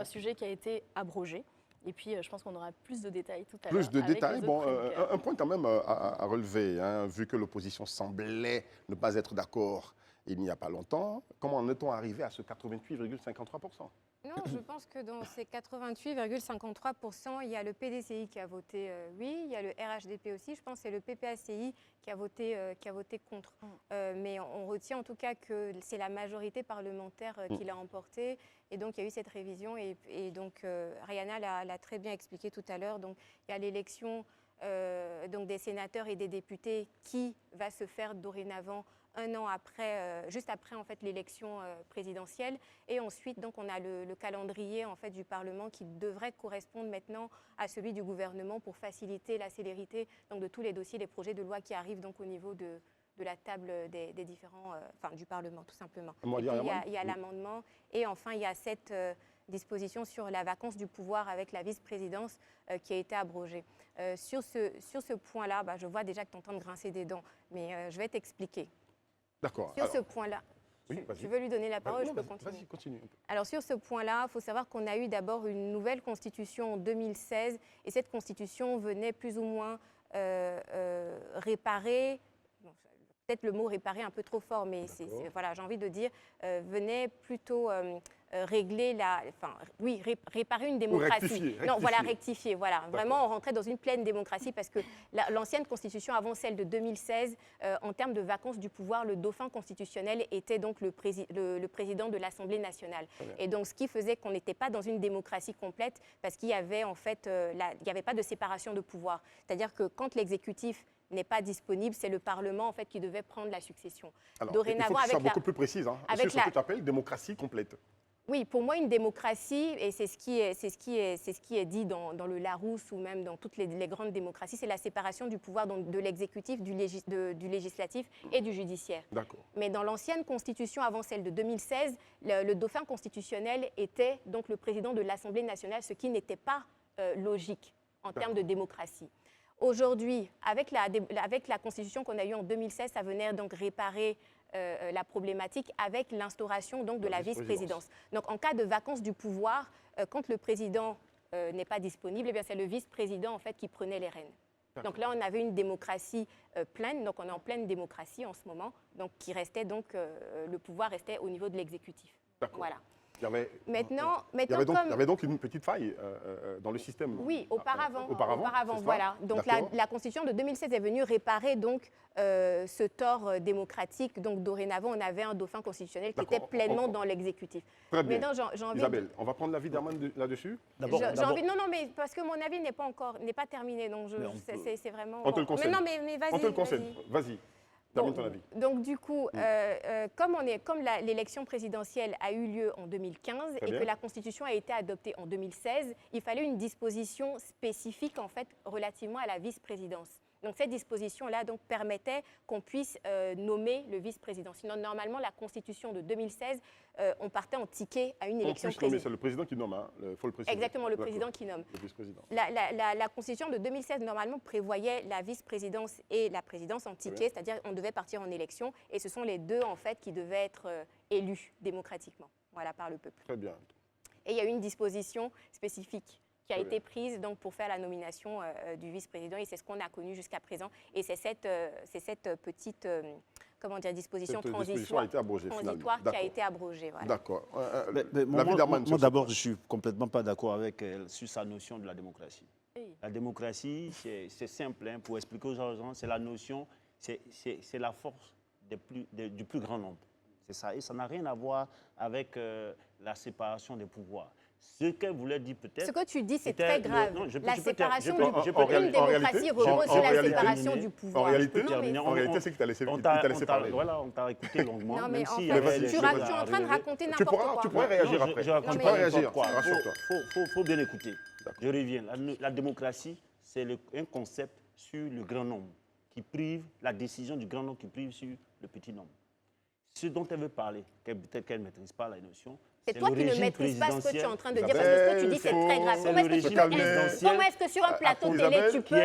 sujet qui a été abrogé. Et puis, je pense qu'on aura plus de détails tout à l'heure. Plus de détails. Bon, un point quand même à relever, hein, vu que l'opposition semblait ne pas être d'accord il n'y a pas longtemps. Comment en est-on arrivé à ce 88,53%? Non, je pense que dans ces 88,53%, il y a le PDCI qui a voté oui, il y a le RHDP aussi, je pense que c'est le PPACI qui a voté contre. Mais on retient en tout cas que c'est la majorité parlementaire qui l'a emporté. Et donc, il y a eu cette révision. Et donc, Rayana l'a très bien expliqué tout à l'heure. Donc, il y a l'élection donc des sénateurs et des députés qui va se faire dorénavant un an après, juste après en fait l'élection présidentielle, et ensuite donc on a le calendrier en fait du Parlement qui devrait correspondre maintenant à celui du gouvernement pour faciliter la célérité donc de tous les dossiers, les projets de loi qui arrivent donc au niveau de la table des différents, enfin du Parlement tout simplement. Il y a l'amendement et enfin il y a cette disposition sur la vacance du pouvoir avec la vice-présidence qui a été abrogée. Sur ce point-là, je vois déjà que tu entends grincer des dents, mais je vais t'expliquer. D'accord. Sur ce point-là, je veux lui donner la parole, je peux continuer. Vas-y, continue. Alors sur ce point-là, il faut savoir qu'on a eu d'abord une nouvelle constitution en 2016 et cette constitution venait plus ou moins réparer, peut-être le mot réparer un peu trop fort, mais voilà, j'ai envie de dire, venait plutôt régler réparer une démocratie. Non, voilà, rectifier. Voilà. Vraiment, on rentrait dans une pleine démocratie parce que l'ancienne constitution, avant celle de 2016, en termes de vacances du pouvoir, le dauphin constitutionnel était donc le président de l'Assemblée nationale. Et donc, ce qui faisait qu'on n'était pas dans une démocratie complète parce qu'il y avait en fait, il n'y avait pas de séparation de pouvoir. C'est-à-dire que quand l'exécutif n'est pas disponible, c'est le Parlement en fait qui devait prendre la succession. Alors, dorénavant, il faut que tu sois beaucoup plus précise. Hein. C'est ce que tu appelles démocratie complète. Oui, pour moi, une démocratie, et c'est ce qui est dit dans le Larousse ou même dans toutes les grandes démocraties, c'est la séparation du pouvoir donc, de l'exécutif, du législatif et du judiciaire. D'accord. Mais dans l'ancienne constitution, avant celle de 2016, le dauphin constitutionnel était donc le président de l'Assemblée nationale, ce qui n'était pas logique en termes de démocratie. Aujourd'hui, avec la constitution qu'on a eue en 2016, ça venait donc réparer la problématique avec l'instauration donc de la vice-présidence. Donc en cas de vacance du pouvoir, quand le président n'est pas disponible, eh bien c'est le vice-président en fait qui prenait les rênes. Donc là, on avait une démocratie pleine, donc on est en pleine démocratie en ce moment, donc qui restait donc le pouvoir restait au niveau de l'exécutif. Voilà. Il y Maintenant, avait donc une petite faille dans le système. Oui, auparavant, c'est voilà. Donc la Constitution de 2016 est venue réparer donc ce tort démocratique. Donc dorénavant, on avait un dauphin constitutionnel qui était pleinement dans l'exécutif. Très bien. Maintenant, j'ai envie. Isabelle, on va prendre l'avis d'Herman là-dessus. Non, mais parce que mon avis n'est pas terminé. Donc c'est vraiment. On te le conseille. Mais vas-y. On te le conseille. Vas-y. Bon, donc du coup, comme l'élection présidentielle a eu lieu en 2015 et que la Constitution a été adoptée en 2016, il fallait une disposition spécifique en fait relativement à la vice-présidence. Donc cette disposition-là donc permettait qu'on puisse nommer le vice-président. Sinon, normalement, la Constitution de 2016, on partait en ticket à une élection présidentielle. C'est le président qui nomme, il faut le préciser. Exactement, le président qui nomme. Le vice-président. La Constitution de 2016, normalement, prévoyait la vice-présidence et la présidence en ticket, c'est-à-dire on devait partir en élection, et ce sont les deux, en fait, qui devaient être élus démocratiquement, voilà, par le peuple. Très bien. Et il y a eu une disposition spécifique qui a été prise donc, pour faire la nomination du vice-président, et c'est ce qu'on a connu jusqu'à présent. Et c'est cette petite disposition transitoire qui a été abrogée. Voilà. D'accord. Moi, d'abord, je ne suis complètement pas d'accord avec elle sur sa notion de la démocratie. La démocratie, c'est simple, hein, pour expliquer aux gens, c'est la notion, c'est la force du plus grand nombre. C'est ça. Et ça n'a rien à voir avec la séparation des pouvoirs. Ce qu'elle voulait dire peut-être... Ce que tu dis, c'est très grave. La séparation du pouvoir. Une démocratie repose sur la séparation du pouvoir. En réalité, c'est que tu as laissé parler. Voilà, on t'a écouté longuement. Non, mais en fait, tu es en train de raconter n'importe quoi. Tu pourrais réagir après. Tu pourrais réagir, rassure-toi. Il faut bien écouter. Je reviens. La démocratie, c'est un concept sur le grand nombre, qui prive, la décision du grand nombre qui prive sur le petit nombre. Ce dont elle veut parler, peut-être qu'elle ne maîtrise pas la notion, c'est toi qui ne maîtrises pas ce que tu es en train de dire, parce que ce que tu dis, c'est très grave. Comment est-ce que sur un plateau télé, tu peux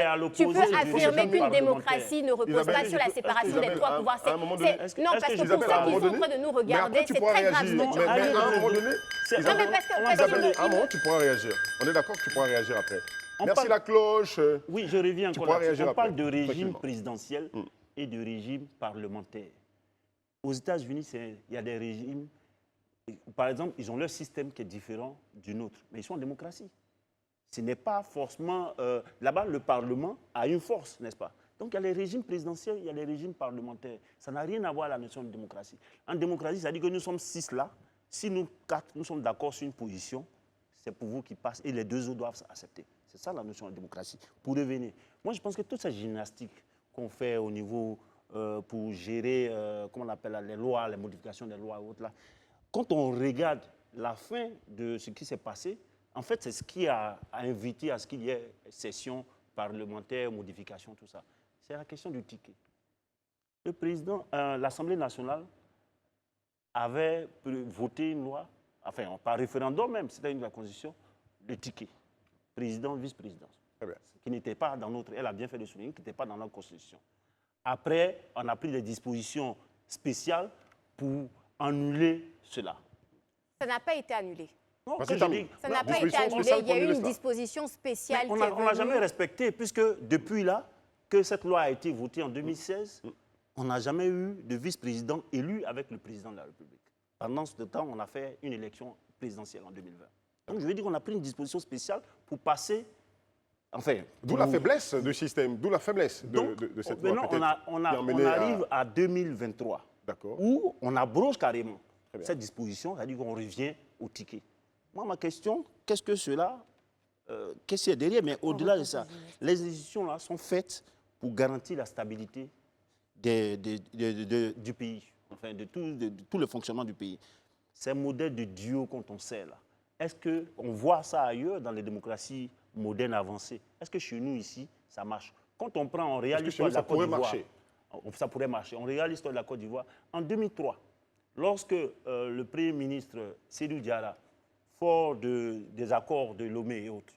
affirmer qu'une démocratie ne repose pas sur la séparation des trois pouvoirs? Non, parce que pour ceux qui sont en train de nous regarder, c'est très grave ce que tu as dit. Mais à un moment donné, à un moment, tu pourras réagir. On est d'accord que tu pourras réagir après. Merci la cloche. Oui, je reviens encore là. On parle de régime présidentiel et de régime parlementaire. Aux États-Unis, il y a des régimes. Par exemple, ils ont leur système qui est différent du nôtre, mais ils sont en démocratie. Ce n'est pas forcément... Là-bas, le Parlement a une force, n'est-ce pas? Donc, il y a les régimes présidentiels, il y a les régimes parlementaires. Ça n'a rien à voir avec la notion de démocratie. En démocratie, ça dit que nous sommes 6 là. Si nous 4, nous sommes d'accord sur une position, c'est pour vous qui passe et les 2 autres doivent accepter. C'est ça la notion de démocratie. Pour revenir, moi, je pense que toute cette gymnastique qu'on fait au niveau... pour gérer, comment on appelle, les lois, les modifications des lois et autres là. Quand on regarde la fin de ce qui s'est passé, en fait, c'est ce qui a invité à ce qu'il y ait session parlementaire, modification, tout ça. C'est la question du ticket. Le président, l'Assemblée nationale avait voté une loi, enfin, par référendum même, c'était une de la Constitution, le ticket. Président, vice-présidence. Qui n'était pas dans notre... Elle a bien fait de souligner, qui n'était pas dans notre Constitution. Après, on a pris des dispositions spéciales pour annuler cela. Ça n'a pas été annulé. Non, ça n'a pas été annulé. Il y a eu une disposition spéciale qui est venue. On n'a jamais respecté, puisque depuis là, que cette loi a été votée en 2016, on n'a jamais eu de vice-président élu avec le président de la République. Pendant ce temps, on a fait une élection présidentielle en 2020. Donc je veux dire qu'on a pris une disposition spéciale pour passer, enfin... D'où la faiblesse du système, d'où la faiblesse de cette loi. Maintenant, on arrive à 2023, où on abroge carrément cette disposition, c'est-à-dire qu'on revient au ticket. Moi, ma question, qu'est-ce que cela, qu'est-ce qu'il y a derrière? Mais au-delà de ça, les institutions là sont faites pour garantir la stabilité du pays, enfin de tout le fonctionnement du pays. Ces modèles de duo quand on sait là, est-ce qu'on voit ça ailleurs dans les démocraties modernes avancées? Est-ce que chez nous ici, ça marche? Quand on prend en réalité l'histoire de la Côte d'Ivoire, ça pourrait marcher. On regarde l'histoire de la Côte d'Ivoire. En 2003, lorsque le Premier ministre Sédou Diarra, fort des accords de Lomé et autres,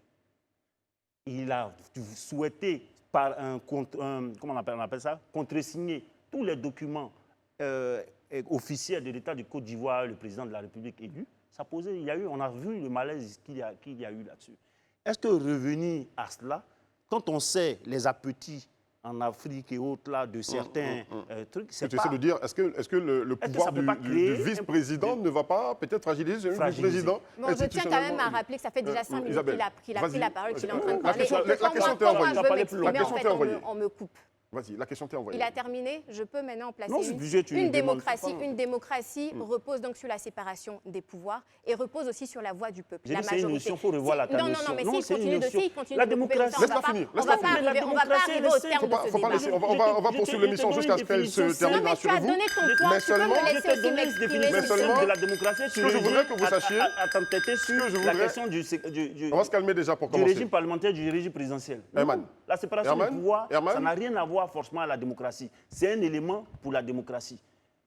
il a souhaité par comment on appelle ça, contresigner tous les documents officiels de l'État de Côte d'Ivoire, le président de la République élu. Ça posait, on a vu le malaise qu'il y a eu là-dessus. Est-ce que revenir à cela, quand on sait les appétits en Afrique et autres là, de certains trucs, c'est pas... Tu essaies de dire, est-ce que le pouvoir du vice-président ne va pas peut-être fragiliser le vice-président? Bon, je tiens quand même à rappeler que ça fait déjà 5 minutes qu'il a pris la parole, qu'il est en train de parler. La question t'est envoyée. Mais en fait, on me coupe. Vas-y, la question t'est envoyée. Il a terminé. Je peux maintenant placer une démocratie. Une démocratie repose donc sur la séparation des pouvoirs et repose aussi sur la voix du peuple. La majorité. Il faut revoir la Non, mais s'il continue la de démocratie. Laisse-la finir. On ne va pas arriver au terme de ce débat. On va poursuivre l'émission jusqu'à ce qu'elle se termine, rassurez-vous. Non, mais tu as donné ton point. Tu peux me laisser aussi m'exprimer. Mais seulement, de la démocratie, ce que je voudrais que vous sachiez, à t'entêter sur la question on va se calmer déjà pour du commencer. régime parlementaire, du régime présidentiel. Herman. La séparation des pouvoirs, Herman. ça n'a rien à voir forcément à la démocratie. C'est un élément pour la démocratie.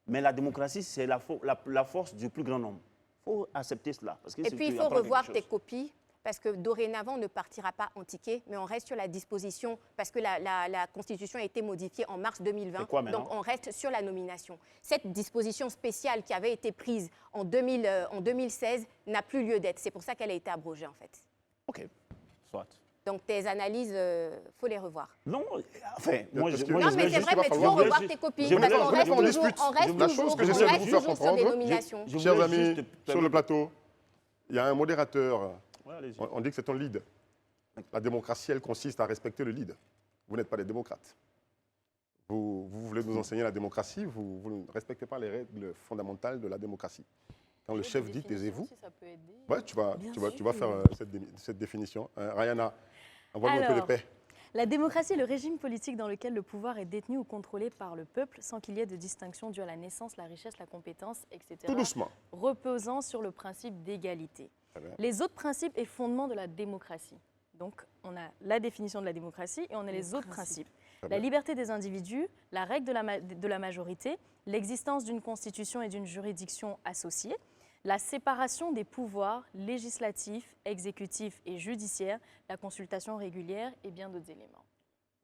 Mais la démocratie, c'est la force du plus grand nombre. Il faut accepter cela. Et puis, il faut revoir tes copies, parce que dorénavant, on ne partira pas en ticket, mais on reste sur la disposition, parce que la Constitution a été modifiée en mars 2020. Donc, on reste sur la nomination. Cette disposition spéciale qui avait été prise en 2016 n'a plus lieu d'être. C'est pour ça qu'elle a été abrogée, en fait. OK, soit. Donc, tes analyses, faut les revoir. Non, enfin, moi, non, mais c'est vrai, mais tu dois revoir tes copies. Parce qu'on reste toujours sur des nominations. Chers amis, sur le plateau, il y a un modérateur. On dit que c'est un lead. La démocratie, elle consiste à respecter le lead. Vous n'êtes pas des démocrates. Vous voulez nous enseigner la démocratie, vous ne respectez pas les règles fondamentales de la démocratie. Quand le chef dit taisez-vous, ouais, tu vas faire cette définition. Rayana, envoie-nous un peu de paix. La démocratie est le régime politique dans lequel le pouvoir est détenu ou contrôlé par le peuple sans qu'il y ait de distinction due à la naissance, la richesse, la compétence, etc. Tout doucement. Reposant sur le principe d'égalité. Les autres principes et fondements de la démocratie. Donc, on a la définition de la démocratie et on a les autres principes. La liberté des individus, la règle de la majorité, l'existence d'une constitution et d'une juridiction associée, la séparation des pouvoirs législatifs, exécutifs et judiciaires, la consultation régulière et bien d'autres éléments.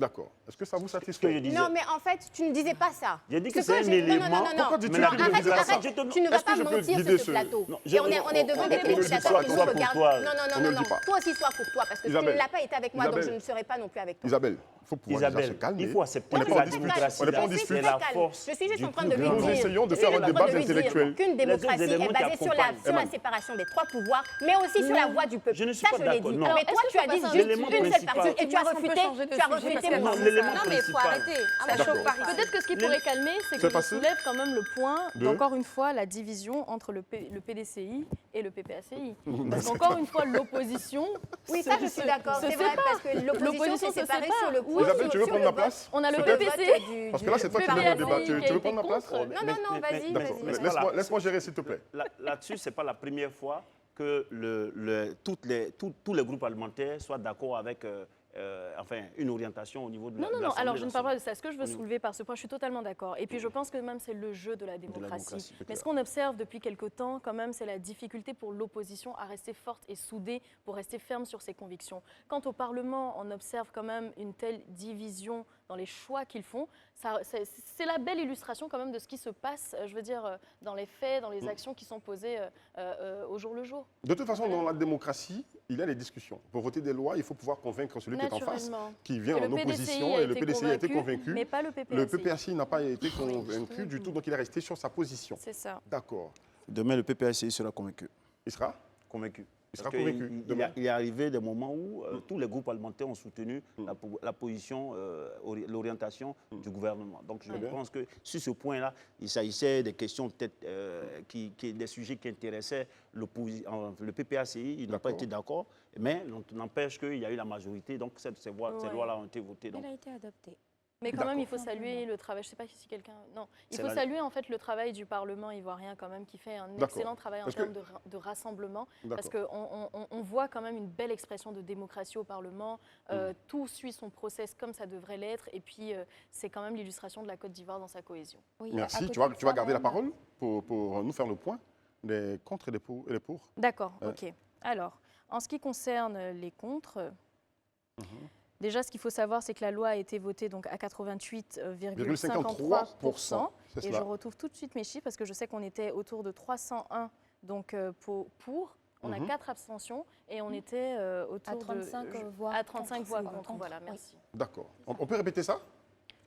D'accord. Est-ce que ça vous satisfait? Non, mais en fait, tu ne disais pas ça. J'ai dit que c'est un élément. Non. Pourquoi dis-tu Arrête, tu ne vas pas mentir sur ce plateau. Et on est devant des téléspectateurs qui nous regardent. Non. Toi aussi, sois courtois, parce que tu ne l'as pas été avec moi, donc je ne serai pas non plus avec toi. Isabelle, il faut pouvoir déjà se calmer. Il faut accepter que la démocratie, c'est la force. Je suis juste en train de lui dire. Nous essayons de faire un débat intellectuel. Qu'une démocratie est basée sur la séparation des trois pouvoirs, mais aussi sur la voix du peuple. Je ne suis pas d'accord. Mais toi, tu as dit juste une seule partie et tu as refusé mon Non, mais il faut arrêter. Peut-être que ce qui pourrait calmer, c'est que je soulève quand même le point d'encore une fois la division entre le PDCI et le PPACI. Parce qu'encore une fois, l'opposition. Oui, ça, je suis d'accord. C'est vrai, parce que l'opposition s'est séparée sur le point. Isabelle, tu veux prendre ma place? On a le PPC. Parce que là, c'est toi qui mènes le débat. Tu veux prendre ma place? Non, vas-y. Laisse-moi gérer, s'il te plaît. Là-dessus, ce n'est pas la première fois que tous les groupes alimentaires soient d'accord avec une orientation au niveau de la Non, alors je ne parle pas de ça. Ce que je veux soulever par ce point, je suis totalement d'accord. Et puis je pense que même c'est le jeu de la démocratie. Mais ce qu'on observe depuis quelque temps, quand même, c'est la difficulté pour l'opposition à rester forte et soudée, pour rester ferme sur ses convictions. Quant au Parlement, on observe quand même une telle division dans les choix qu'ils font. C'est la belle illustration quand même de ce qui se passe, je veux dire, dans les faits, dans les actions qui sont posées au jour le jour. De toute façon, dans la démocratie, il y a des discussions. Pour voter des lois, il faut pouvoir convaincre celui qui est en face, qui vient en opposition, et le PDCI a été convaincu. Mais pas le PPACI. Le PPACI n'a pas été convaincu du tout, donc il est resté sur sa position. C'est ça. D'accord. Demain, le PPACI sera convaincu. Il sera Convaincu. Il sera Parce que convaincu il demain. il est arrivé des moments où tous les groupes parlementaires ont soutenu la position, l'orientation du gouvernement. Donc je bien. pense que sur ce point-là, il s'agissait des questions peut-être, des sujets qui intéressaient le PPACI. Ils n'ont pas D'accord. été d'accord, mais n'empêche qu'il y a eu la majorité. Donc ces lois-là ont été votées. Donc, Elle a été adoptée. Mais quand D'accord. même, il faut saluer le travail. Je ne sais pas si quelqu'un. Non, il C'est faut la- saluer en fait le travail du Parlement ivoirien quand même, qui fait un D'accord. excellent travail en Parce que- termes de rassemblement, parce D'accord. qu'on voit quand même une belle expression de démocratie au Parlement. Tout suit son process comme ça devrait l'être, et puis c'est quand même l'illustration de la Côte d'Ivoire dans sa cohésion. Oui, à Merci. côté Tu vas de ça, garder la même, parole pour nous faire le point des contre et les pour. D'accord, Ouais. ok. Alors, en ce qui concerne les contres, déjà, ce qu'il faut savoir, c'est que la loi a été votée donc, à 88,53%. C'est Et je cela. retrouve tout de suite mes chiffres parce que je sais qu'on était autour de 301 donc, pour. On a 4 abstentions et on était autour à 35 de... voix. À 35 voix contre. contre, voilà, Oui. merci. D'accord. On peut répéter ça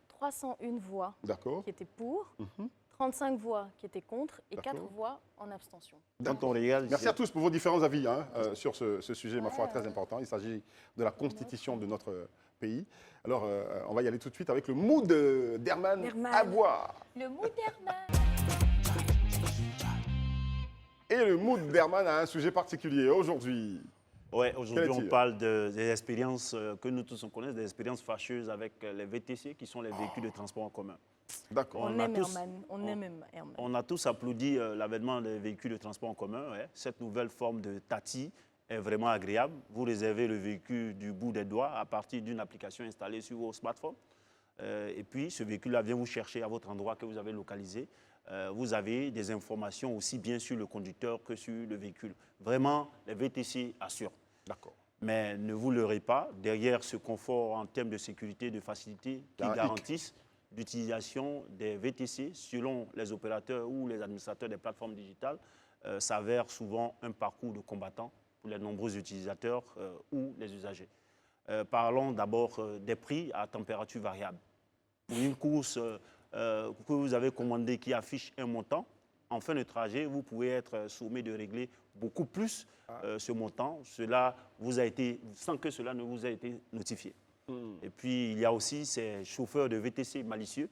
301 voix D'accord. qui étaient pour, 35 voix qui étaient contre et 4 D'accord. voix en abstention. quand on regarde, Merci à tous pour vos différents avis sur ce sujet, ma foi, très important. Il s'agit de la constitution de notre pays. Alors, on va y aller tout de suite avec le mood d'Herman Herman. Agua. Le Mouderman. Et le mood d'Herman a un sujet particulier aujourd'hui. Ouais, aujourd'hui, Quel on est-il? parle des expériences que nous tous on connaît, des expériences fâcheuses avec les VTC, qui sont les véhicules de transport en commun. D'accord. On a aime tous- Herman, on aime Herman. On a tous applaudi l'avènement des véhicules de transport en commun. Ouais. Cette nouvelle forme de Tati est vraiment agréable. Vous réservez le véhicule du bout des doigts à partir d'une application installée sur vos smartphones. Et puis, ce véhicule-là vient vous chercher à votre endroit que vous avez localisé. Vous avez des informations aussi bien sur le conducteur que sur le véhicule. Vraiment, les VTC assurent. D'accord. Mais ne vous leurrez pas, derrière ce confort en termes de sécurité et de facilité Il y a qui un hic. garantissent l'utilisation des VTC selon les opérateurs ou les administrateurs des plateformes digitales, s'avère souvent un parcours de combattant pour les nombreux utilisateurs ou les usagers. Parlons d'abord des prix à température variable. Pour une course que vous avez commandée qui affiche un montant, en fin de trajet, vous pouvez être sommé de régler beaucoup plus ce montant. Cela vous a été, sans que cela ne vous ait été notifié. Et puis, il y a aussi ces chauffeurs de VTC malicieux.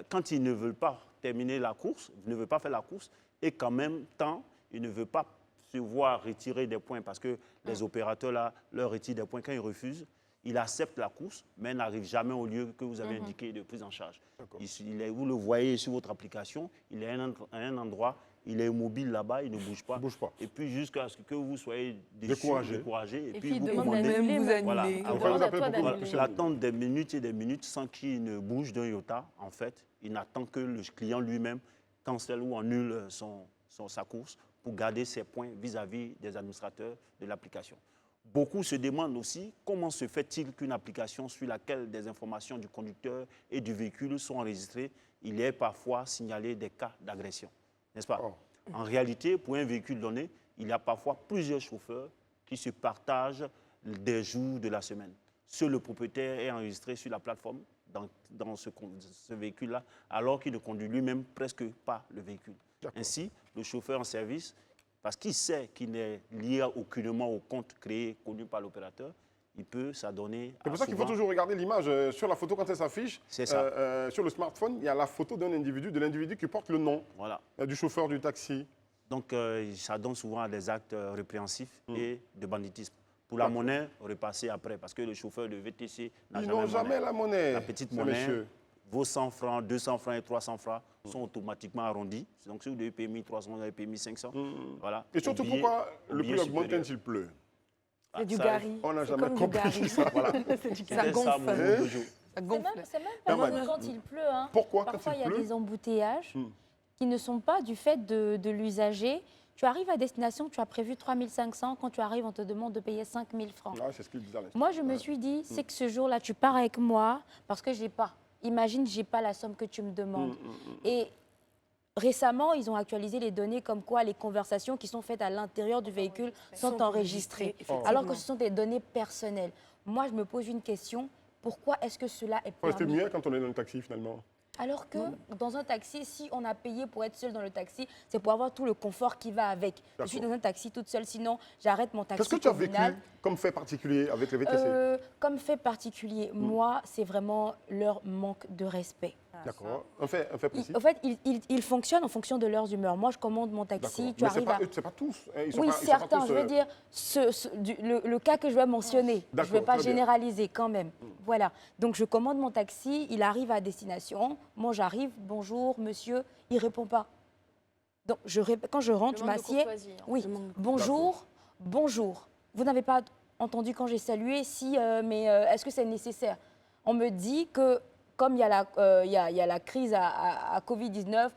Quand ils ne veulent pas terminer la course, ne veulent pas faire la course, et qu'en même temps, ils ne veulent pas se voir retirer des points parce que les opérateurs là, leur retirent des points quand ils refusent. Ils acceptent la course, mais n'arrivent jamais au lieu que vous avez indiqué de prise en charge. Vous le voyez sur votre application, il est à un endroit, il est immobile là-bas, il ne bouge pas. Il bouge pas. Et puis jusqu'à ce que vous soyez déçu, Découragé. et Et puis puis, il vous demande commandez. d'annuler. Vous même. Voilà. annulez. Il Après, demande vous à appelez toi pour vous- d'annuler. L'attente des minutes sans qu'il ne bouge d'un iota, en fait, il n'attend que le client lui-même cancelle ou annule sa course pour garder ses points vis-à-vis des administrateurs de l'application. Beaucoup se demandent aussi comment se fait-il qu'une application sur laquelle des informations du conducteur et du véhicule sont enregistrées, il est parfois signalé des cas d'agression, n'est-ce pas? Oh. En réalité, pour un véhicule donné, il y a parfois plusieurs chauffeurs qui se partagent des jours de la semaine. Seul le propriétaire est enregistré sur la plateforme dans ce véhicule-là, alors qu'il ne conduit lui-même presque pas le véhicule. D'accord. Ainsi, le chauffeur en service, parce qu'il sait qu'il n'est lié aucunement au compte créé, connu par l'opérateur, il peut s'adonner C'est pour ça qu'il faut toujours regarder l'image sur la photo quand elle s'affiche. C'est ça. Sur le smartphone, il y a la photo d'un individu, de l'individu qui porte le nom Voilà. du chauffeur du taxi. Donc, ça donne souvent à des actes répréhensifs et de banditisme. Pour la monnaie, repasser après, parce que le chauffeur de VTC n'a Ils jamais n'ont jamais la monnaie. La petite ces monnaie, messieurs. vos 100 francs, 200 francs et 300 francs sont automatiquement arrondis. Donc, si vous devez payer 1300, vous avez payé 1500. Voilà. Et surtout, Au billet- pourquoi au le billet prix augmente supérieur. quand il pleut? C'est du ça, gari. On n'a C'est jamais comme du compris gari. ça. Voilà. C'est du Ça gari. C'était ça, gonfle. mon mot de jour. Ça C'est gonfle. même pas Herman. que quand il pleut. Hein. Pourquoi Parfois, quand il il y a pleut? des embouteillages qui ne sont pas du fait de l'usager. Tu arrives à destination, tu as prévu 3500. Quand tu arrives, on te demande de payer 5000 francs. Ah, c'est ce qu'il disait à l'instant. Moi, je me suis dit, c'est que ce jour-là, tu pars avec moi parce que j'ai pas. Imagine, j'ai pas la somme que tu me demandes. Et récemment, ils ont actualisé les données comme quoi les conversations qui sont faites à l'intérieur du véhicule sont enregistrées, effectivement. alors que ce sont des données personnelles. Moi, je me pose une question. Pourquoi est-ce que cela est Faut rester permis? mieux quand on est dans le taxi finalement. Alors que dans un taxi, si on a payé pour être seul dans le taxi, c'est pour avoir tout le confort qui va avec. Je suis dans un taxi toute seule, sinon j'arrête mon taxi. Qu'est-ce que tu as vécu comme fait particulier avec les VTC? Comme fait particulier, moi, c'est vraiment leur manque de respect. D'accord. Un fait précis. En fait, ils fonctionnent en fonction de leurs humeurs. Moi, je commande mon taxi, tu Mais arrives à... c'est pas tous. Hein, Oui, certains, je veux dire, le cas que je vais mentionner, je ne vais pas généraliser quand même. Voilà, donc je commande mon taxi, il arrive à destination, moi j'arrive, bonjour, monsieur, il ne répond pas. Donc quand je rentre, je m'assieds, oui, bonjour, bonjour. Vous n'avez pas entendu quand j'ai salué, si, mais est-ce que c'est nécessaire? On me dit que comme il y a la crise à Covid-19,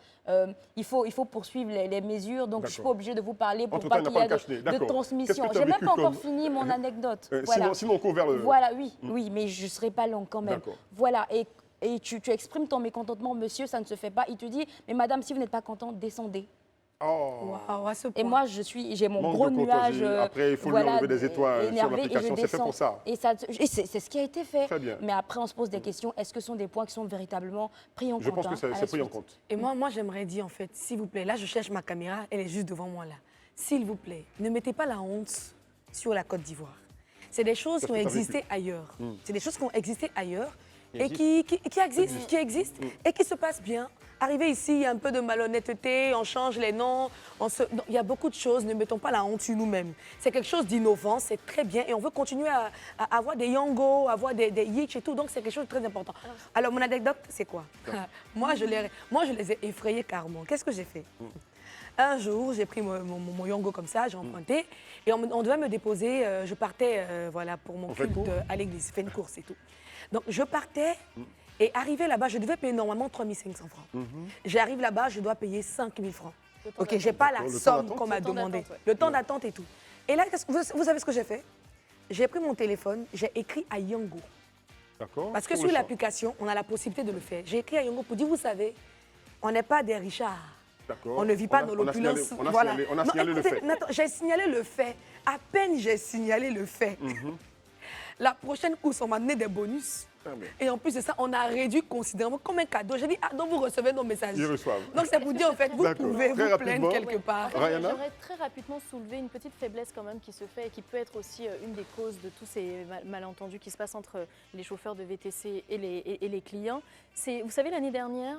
il faut poursuivre les mesures. Donc, je ne suis pas obligée de vous parler pour pas qu'il y ait de transmission. Je n'ai même pas encore fini mon anecdote. Voilà. Sinon, on court vers le... Voilà, oui, mais je ne serai pas longue quand même. Voilà, et tu exprimes ton mécontentement, monsieur, ça ne se fait pas. Il te dit, mais madame, si vous n'êtes pas contente, descendez. Oh. Wow, à ce point. Et moi, j'ai mon gros nuage. Après, il faut lui enlever des étoiles sur l'application. C'est fait pour ça. Et c'est ce qui a été fait. Très bien. Mais après, on se pose des questions. Est-ce que ce sont des points qui sont véritablement pris en compte? Je pense que c'est pris en compte. Et moi j'aimerais dire, en fait, s'il vous plaît, là, je cherche ma caméra, elle est juste devant moi, là. S'il vous plaît, ne mettez pas la honte sur la Côte d'Ivoire. C'est des choses qui ont existé ailleurs. C'est des choses qui ont existé ailleurs et qui existent et qui se passent bien. Arrivé ici, il y a un peu de malhonnêteté, on change les noms, il y a beaucoup de choses, ne mettons pas la honte sur nous-mêmes. C'est quelque chose d'innovant, c'est très bien et on veut continuer à avoir des Yongo, avoir des Yitch et tout, donc c'est quelque chose de très important. Alors mon anecdote, c'est quoi? Moi, je les ai effrayés carrément. Qu'est-ce que j'ai fait? Un jour, j'ai pris mon Yongo comme ça, j'ai emprunté et on devait me déposer, je partais voilà, pour mon culte à l'église, faire une course et tout. Donc je partais... Et arrivé là-bas, je devais payer normalement 3 500 francs. J'arrive là-bas, je dois payer 5 000 francs. Ok, je n'ai pas la somme qu'on m'a demandé. Le temps d'attente et tout. Et là, vous savez ce que j'ai fait? J'ai pris mon téléphone, j'ai écrit à Yongo. D'accord. Parce que sur l'application, on a la possibilité de le faire. J'ai écrit à Yongo pour dire, vous savez, on n'est pas des richards. On ne vit pas dans l'opulence. On a signalé le fait. J'ai signalé le fait. À peine j'ai signalé le fait. La prochaine course, on m'a donné des bonus. Et en plus de ça, on a réduit considérablement comme un cadeau. J'ai dit, ah, donc vous recevez nos messages. Ils reçoivent. Donc c'est pour dire, en fait, vous pouvez vous plaindre quelque part. J'aimerais très rapidement soulever une petite faiblesse quand même qui se fait et qui peut être aussi une des causes de tous ces malentendus qui se passent entre les chauffeurs de VTC et les clients. Vous savez, l'année dernière...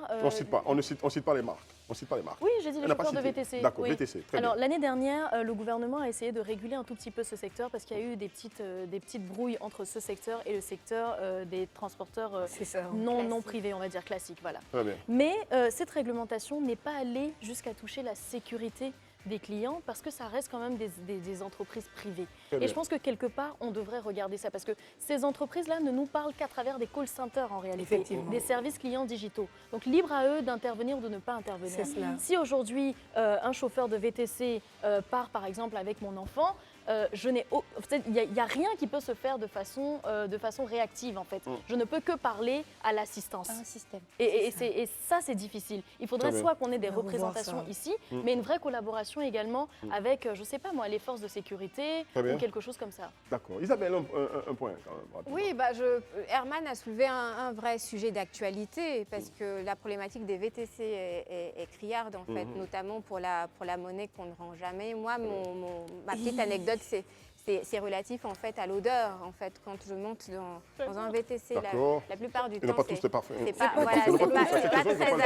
On ne cite pas les marques. On cite pas les marques. Oui, j'ai dit les chauffeurs de VTC. D'accord, oui. VTC, très bien. Alors, l'année dernière, le gouvernement a essayé de réguler un tout petit peu ce secteur parce qu'il y a eu des petites brouilles entre ce secteur et le secteur des transporteurs non privés, on va dire classiques. Voilà. Très bien. Mais cette réglementation n'est pas allée jusqu'à toucher la sécurité des clients parce que ça reste quand même des entreprises privées. Et je pense que quelque part, on devrait regarder ça parce que ces entreprises-là ne nous parlent qu'à travers des call centers en réalité, des services clients digitaux. Donc libre à eux d'intervenir ou de ne pas intervenir. Si aujourd'hui, un chauffeur de VTC part par exemple avec mon enfant, il n'y a rien qui peut se faire de façon réactive en fait. Je ne peux que parler à l'assistance. Un système. Et ça, c'est difficile. Il faudrait soit qu'on ait des représentations ici, mais une vraie collaboration également avec, je ne sais pas moi, les forces de sécurité ou quelque chose comme ça. D'accord. Isabelle, un point quand même. Rapidement. Oui, Herman a soulevé un vrai sujet d'actualité parce que la problématique des VTC est criarde en fait, notamment pour la monnaie qu'on ne rend jamais. Moi, ma petite anecdote, c'est relatif en fait à l'odeur. En fait, quand je monte dans un VTC, la plupart du temps, c'est pas très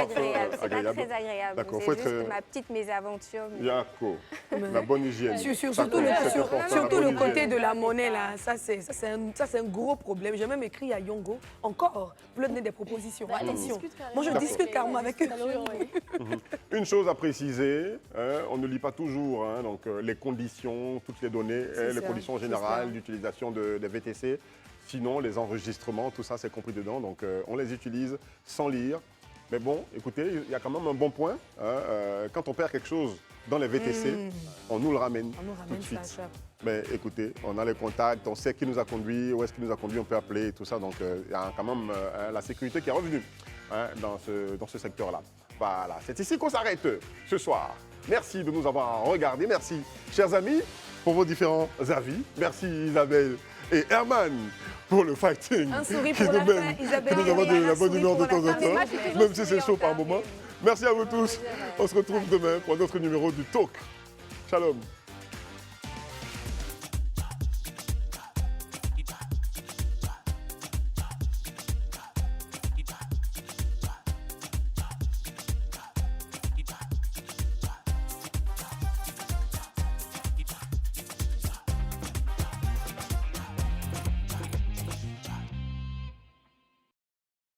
agréable. C'est pas très agréable. C'est juste ma petite mésaventure. D'accord. La bonne hygiène. Surtout le côté de la monnaie là, ça c'est un gros problème. J'ai même écrit à Yongo encore pour leur donner des propositions. Attention. Moi je discute carrément avec eux. Une chose à préciser, on ne lit pas toujours donc les conditions, toutes les données, les conditions générales d'utilisation des VTC. Sinon, les enregistrements, tout ça, c'est compris dedans. Donc, on les utilise sans lire. Mais bon, écoutez, il y a quand même un bon point. Quand on perd quelque chose dans les VTC, on nous le ramène tout de suite. Mais écoutez, on a les contacts, on sait qui nous a conduit, où est-ce qu'il nous a conduit, on peut appeler et tout ça. Donc, il y a quand même la sécurité qui est revenue dans ce secteur-là. Voilà, c'est ici qu'on s'arrête ce soir. Merci de nous avoir regardés. Merci, chers amis, pour vos différents avis. Merci Isabelle et Herman pour le fighting Un sourire qui pour nous la mène, fin, Isabelle. qui nous envoie de Un la bonne sourire humeur de pour la temps en fin. Mais moi, temps, je suis toujours même si c'est chaud souriante, par hein, moment. mais- Merci à vous tous. On se retrouve demain pour un autre numéro du Talk. Shalom.